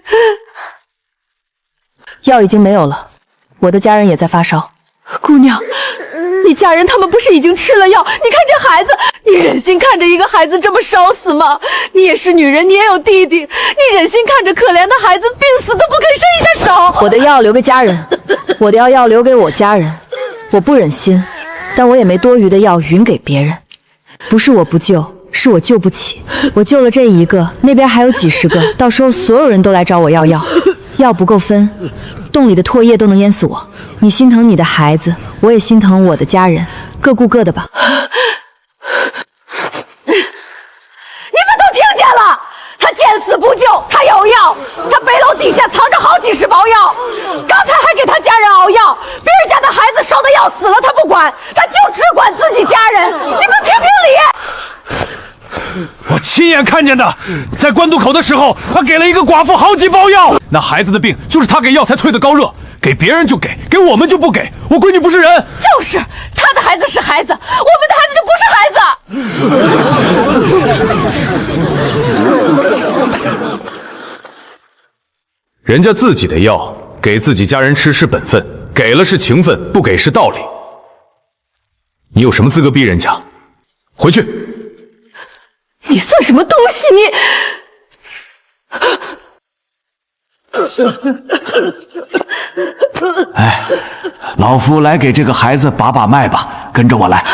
药已经没有了，我的家人也在发烧。姑娘，你家人他们不是已经吃了药？你看这孩子，你忍心看着一个孩子这么烧死吗？你也是女人，你也有弟弟，你忍心看着可怜的孩子病死都不肯伸一下手？我的药留给家人，我的药留给我家人，我不忍心，但我也没多余的药匀给别人。不是我不救，是我救不起。我救了这一个，那边还有几十个，到时候所有人都来找我要药，药不够分，洞里的唾液都能淹死我。你心疼你的孩子，我也心疼我的家人，各顾各的吧。你们都听见了，他见死不救，他有药，他背篓底下藏着好几十包药，刚才还给他家人熬药，别人家的孩子烧的要死了他不管，他就只管自己家人，你们评评理。我亲眼看见的，在关渡口的时候，他给了一个寡妇好几包药，那孩子的病就是他给药才退的高热，给别人就给，给我们就不给。我闺女不是人，就是他的孩子是孩子，我们的孩子就不是孩子。人家自己的药给自己家人吃是本分，给了是情分，不给是道理。你有什么资格逼人家？回去。你算什么东西？哎，老夫来给这个孩子把把脉吧，跟着我来。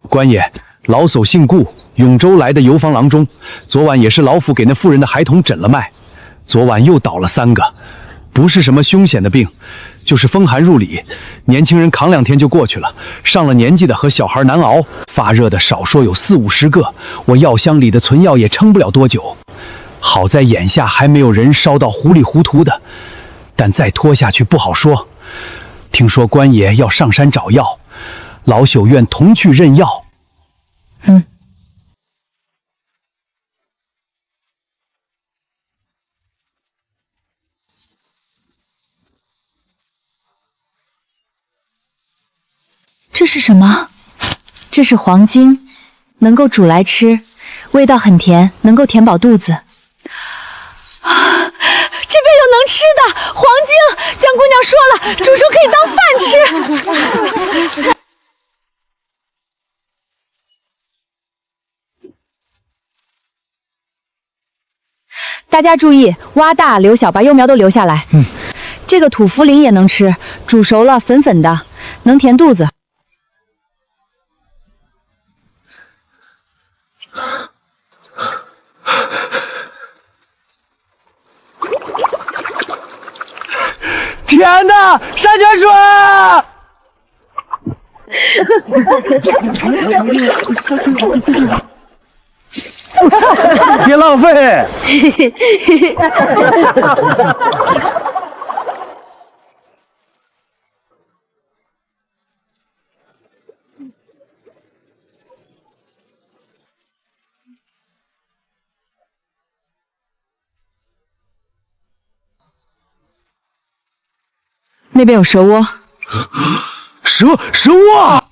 官爷，老叟姓顾，永州来的游方郎中，昨晚也是老府给那妇人的孩童诊了脉，昨晚又倒了3个，不是什么凶险的病，就是风寒入里，年轻人扛2天就过去了，上了年纪的和小孩难熬，发热的少说有40-50个，我药箱里的存药也撑不了多久。好在眼下还没有人烧到糊里糊涂的，但再拖下去不好说。听说官爷要上山找药，老朽愿同去认药。这是什么？这是黄精，能够煮来吃，味道很甜，能够填饱肚子。这边有能吃的。黄精，江姑娘说了，煮熟可以当饭吃。大家注意，挖大留小，把幼苗都留下来。这个土茯苓也能吃，煮熟了粉粉的，能填肚子。天哪，山泉水！别浪费。那边有蛇窝，蛇窝，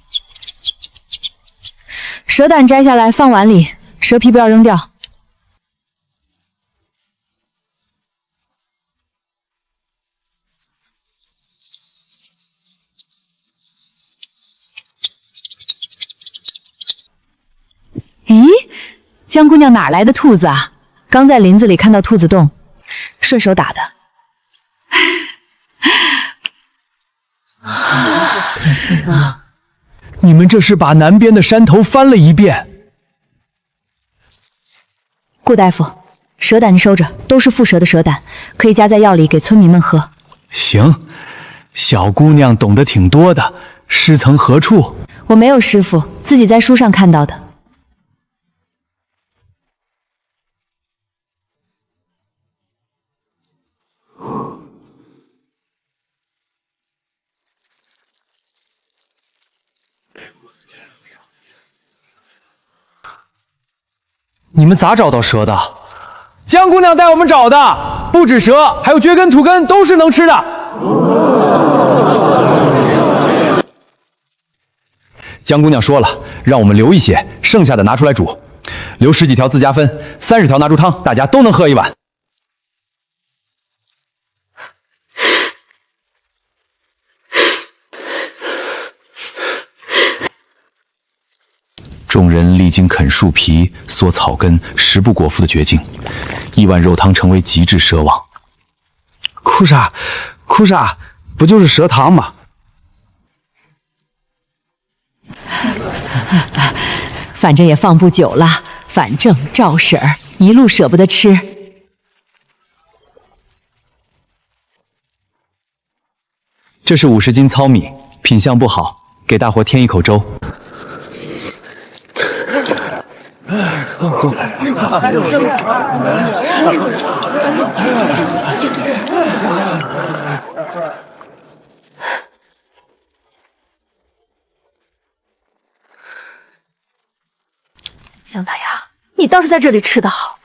蛇胆摘下来放碗里，蛇皮不要扔掉。咦，江姑娘哪来的兔子啊？刚在林子里看到兔子洞，顺手打的。你们这是把南边的山头翻了一遍。顾大夫，蛇胆你收着，都是蝮蛇的蛇胆，可以加在药里给村民们喝。行，小姑娘懂得挺多的，师曾何处？我没有师傅，自己在书上看到的。你们咋找到蛇的？江姑娘带我们找的，不止蛇，还有蕨根、土根，都是能吃的。江姑娘说了，让我们留一些，剩下的拿出来煮，留10几条自家分，30条拿出汤，大家都能喝一碗。众人历经啃树皮、缩草根、食不果腹的绝境，一碗肉汤成为极致奢望。哭啥？哭啥？不就是蛇汤吗？反正也放不久了，反正赵婶儿一路舍不得吃。这是50斤糙米，品相不好，给大伙添一口粥。江大丫，你倒是在这里吃得好，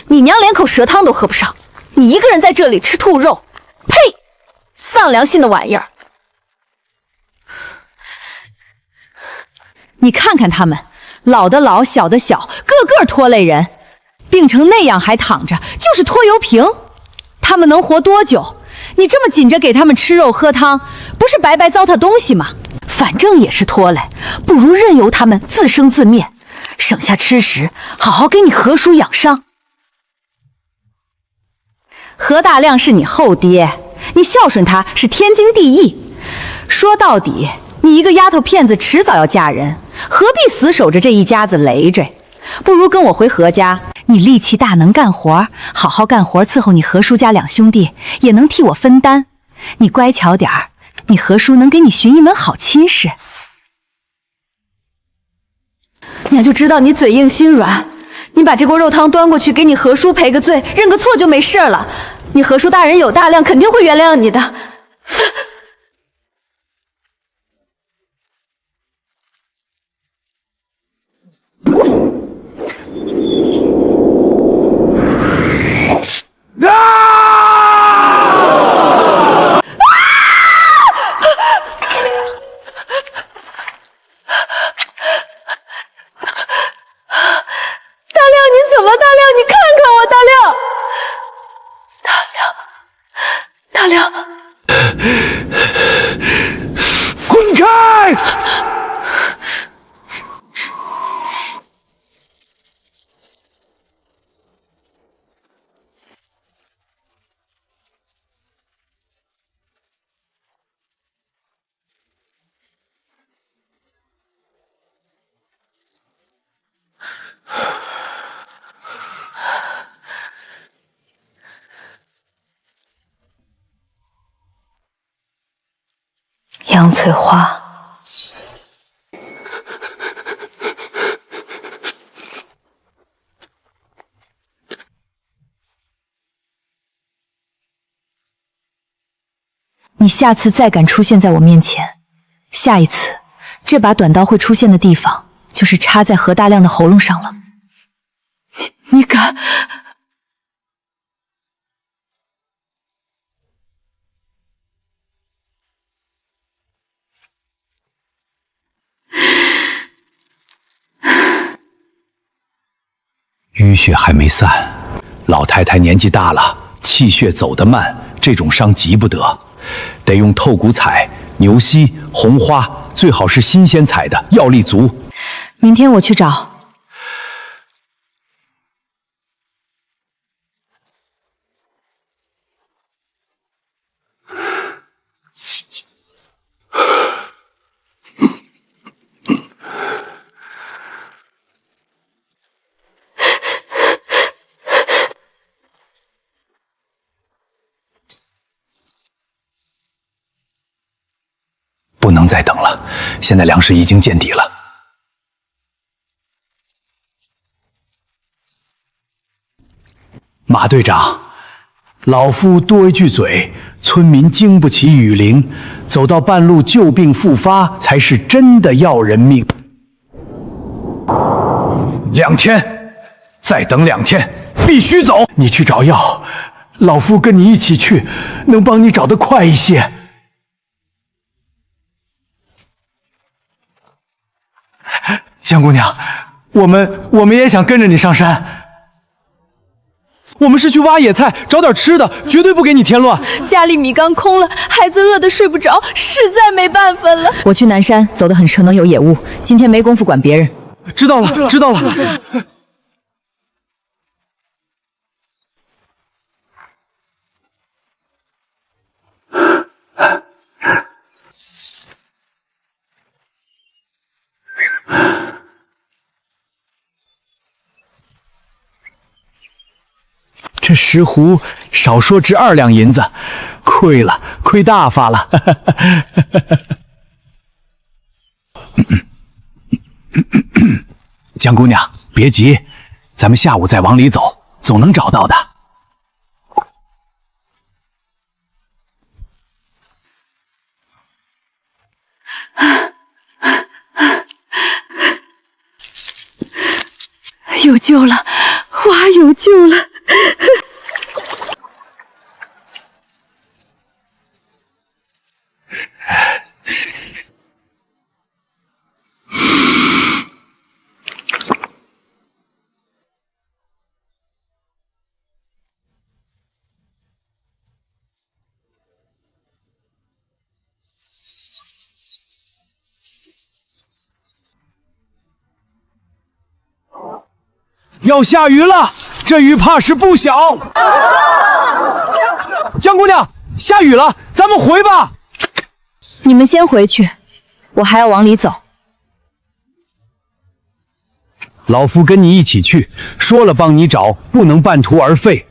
你娘连口蛇汤都喝不上，你一个人在这里吃兔肉，呸！丧良心的玩意儿！你看看他们，老的老，小的小，个个拖累人，病成那样还躺着，就是拖油瓶。他们能活多久？你这么紧着给他们吃肉喝汤，不是白白糟蹋东西吗？反正也是拖累，不如任由他们自生自灭，省下吃食，好好给你何叔养伤。何大亮是你后爹，你孝顺他是天经地义。说到底，你一个丫头片子迟早要嫁人，何必死守着这一家子累赘？不如跟我回何家，你力气大，能干活，好好干活伺候你何叔家2兄弟，也能替我分担。你乖巧点儿，你何叔能给你寻一门好亲事。娘就知道你嘴硬心软，你把这锅肉汤端过去给你何叔赔个罪，认个错就没事了。你何叔大人有大量，肯定会原谅你的。大亮，亮，滚开！杨翠花，你下次再敢出现在我面前，下一次这把短刀会出现的地方就是插在何大亮的喉咙上了。你敢？淤血还没散，老太太年纪大了，气血走得慢，这种伤急不得，得用透骨彩、牛膝、红花，最好是新鲜采的，药力足。明天我去找。不能再等了，现在粮食已经见底了。马队长，老夫多一句嘴，村民经不起雨淋，走到半路旧病复发，才是真的要人命。2天，再等2天，必须走。你去找药，老夫跟你一起去，能帮你找得快一些。江姑娘，我们也想跟着你上山。我们是去挖野菜，找点吃的，绝对不给你添乱。家里米缸空了，孩子饿得睡不着，实在没办法了。我去南山走得很可能有野物，今天没工夫管别人。知道了，知道了。这石斛少说值2两银子，亏了，亏大发了。江姑娘，别急，咱们下午再往里走，总能找到的。有救了，哇，有救了！要下雨了，这雨怕是不小。江姑娘，下雨了，咱们回吧。你们先回去，我还要往里走。老夫跟你一起去，说了帮你找，不能半途而废。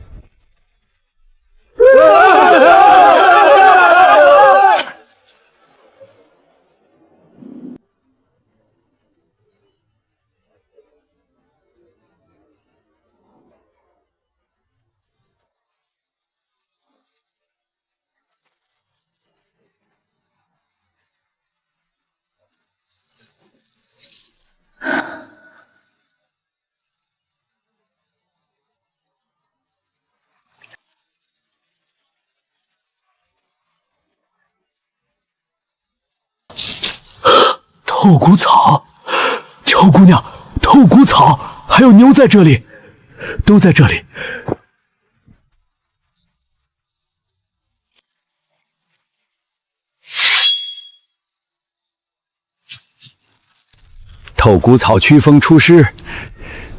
透骨草，乔姑娘，透骨草，还有牛在这里，都在这里。透骨草驱风出师，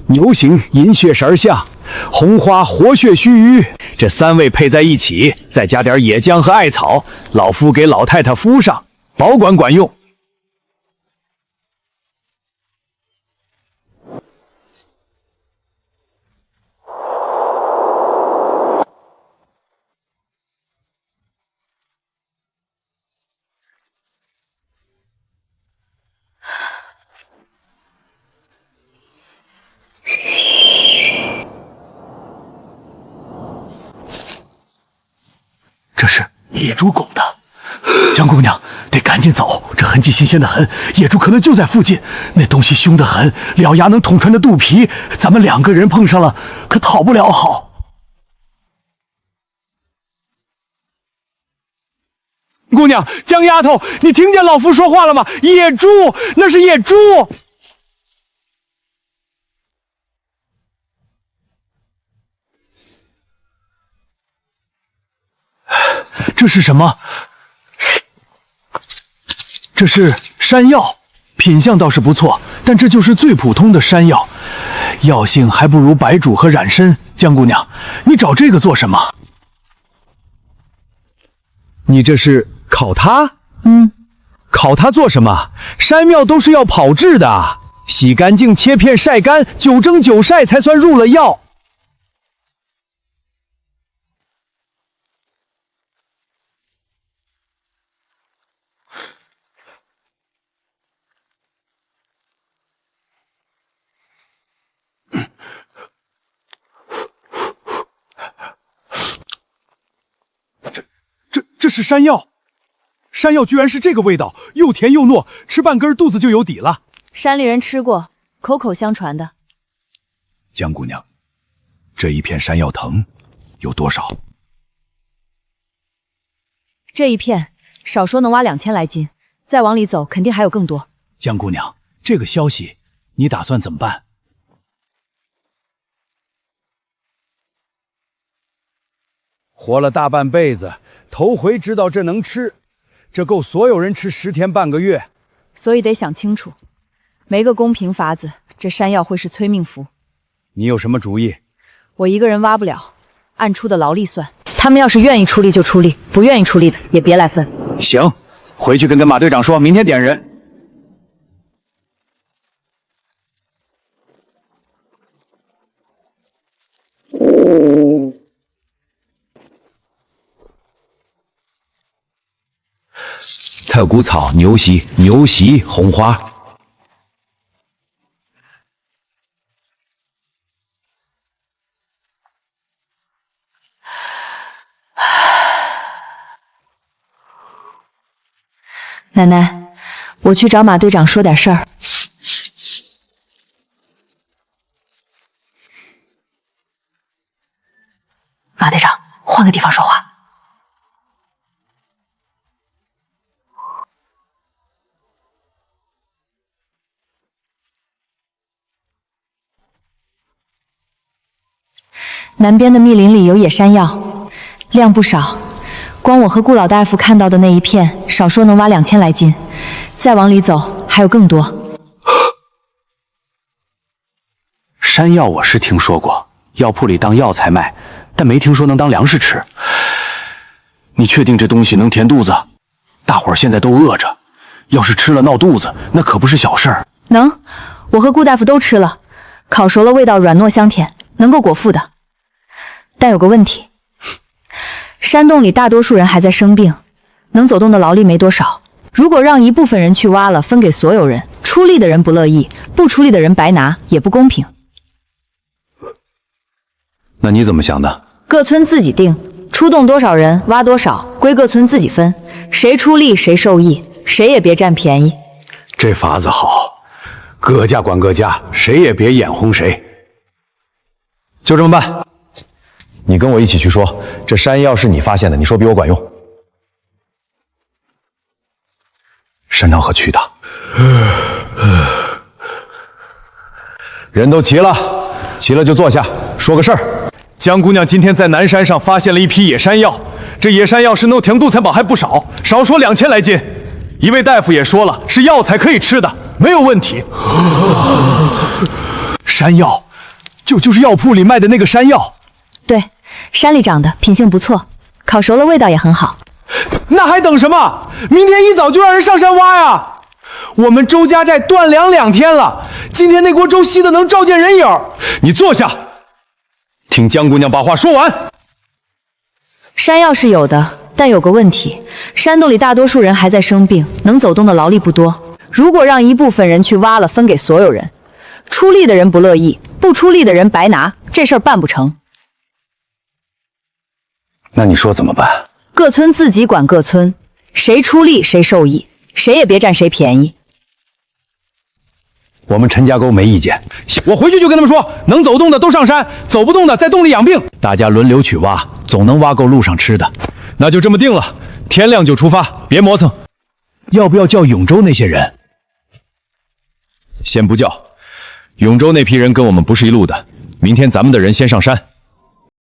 牛形银血神像，红花活血须臾，这3味配在一起，再加点野姜和艾草，老夫给老太太敷上，保管管用。这是野猪拱的，江姑娘得赶紧走，这痕迹新鲜的很，野猪可能就在附近。那东西凶得很，獠牙能捅穿的肚皮，咱们2个人碰上了，可讨不了好。姑娘，江丫头，你听见老夫说话了吗？野猪，那是野猪。这是什么？这是山药，品相倒是不错，但这就是最普通的山药，药性还不如白术和染参。江姑娘，你找这个做什么？你这是烤它？烤它做什么？山药都是要炮制的，洗干净，切片，晒干，9蒸9晒才算入了药。这是山药，山药居然是这个味道，又甜又糯，吃半根肚子就有底了。山里人吃过，口口相传的。江姑娘，这一片山药藤有多少？这一片少说能挖2000来斤，再往里走肯定还有更多。江姑娘，这个消息你打算怎么办？活了大半辈子，头回知道这能吃，这够所有人吃10天半个月。所以得想清楚，没个公平法子，这山药会是催命符。你有什么主意？我一个人挖不了，按出的劳力算。他们要是愿意出力就出力，不愿意出力的也别来分。行，回去跟马队长说，明天点人。侧骨草、牛席、红花。奶奶，我去找马队长说点事儿。马队长，换个地方说话。南边的密林里有野山药，量不少。光我和顾老大夫看到的那一片，少说能挖2000来斤，再往里走还有更多。山药我是听说过，药铺里当药材卖，但没听说能当粮食吃。你确定这东西能填肚子？大伙儿现在都饿着，要是吃了闹肚子，那可不是小事儿。能，我和顾大夫都吃了，烤熟了味道软糯香甜，能够果腹的。但有个问题，山洞里大多数人还在生病，能走动的劳力没多少。如果让一部分人去挖了，分给所有人，出力的人不乐意，不出力的人白拿，也不公平。那你怎么想的？各村自己定，出动多少人挖多少，归各村自己分，谁出力谁受益，谁也别占便宜。这法子好，各家管各家，谁也别眼红谁。就这么办。你跟我一起去说，这山药是你发现的，你说比我管用。山到何去的？人都齐了，齐了就坐下，说个事儿。江姑娘今天在南山上发现了一批野山药，这野山药是能填肚才宝还不少，少说2000来斤。一位大夫也说了，是药材可以吃的。没有问题。山药，就是药铺里卖的那个山药。对，山里长的，品性不错，烤熟了味道也很好。那还等什么？明天一早就让人上山挖呀！我们周家寨断粮2天了，今天那锅粥稀的能照见人影。你坐下，听江姑娘把话说完。山药是有的，但有个问题，山洞里大多数人还在生病，能走动的劳力不多。如果让一部分人去挖了，分给所有人，出力的人不乐意，不出力的人白拿，这事儿办不成。那你说怎么办？各村自己管各村，谁出力谁受益，谁也别占谁便宜。我们陈家沟没意见。我回去就跟他们说，能走动的都上山，走不动的在洞里养病。大家轮流去挖，总能挖够路上吃的。那就这么定了，天亮就出发，别磨蹭。要不要叫永州那些人？先不叫，永州那批人跟我们不是一路的。明天咱们的人先上山。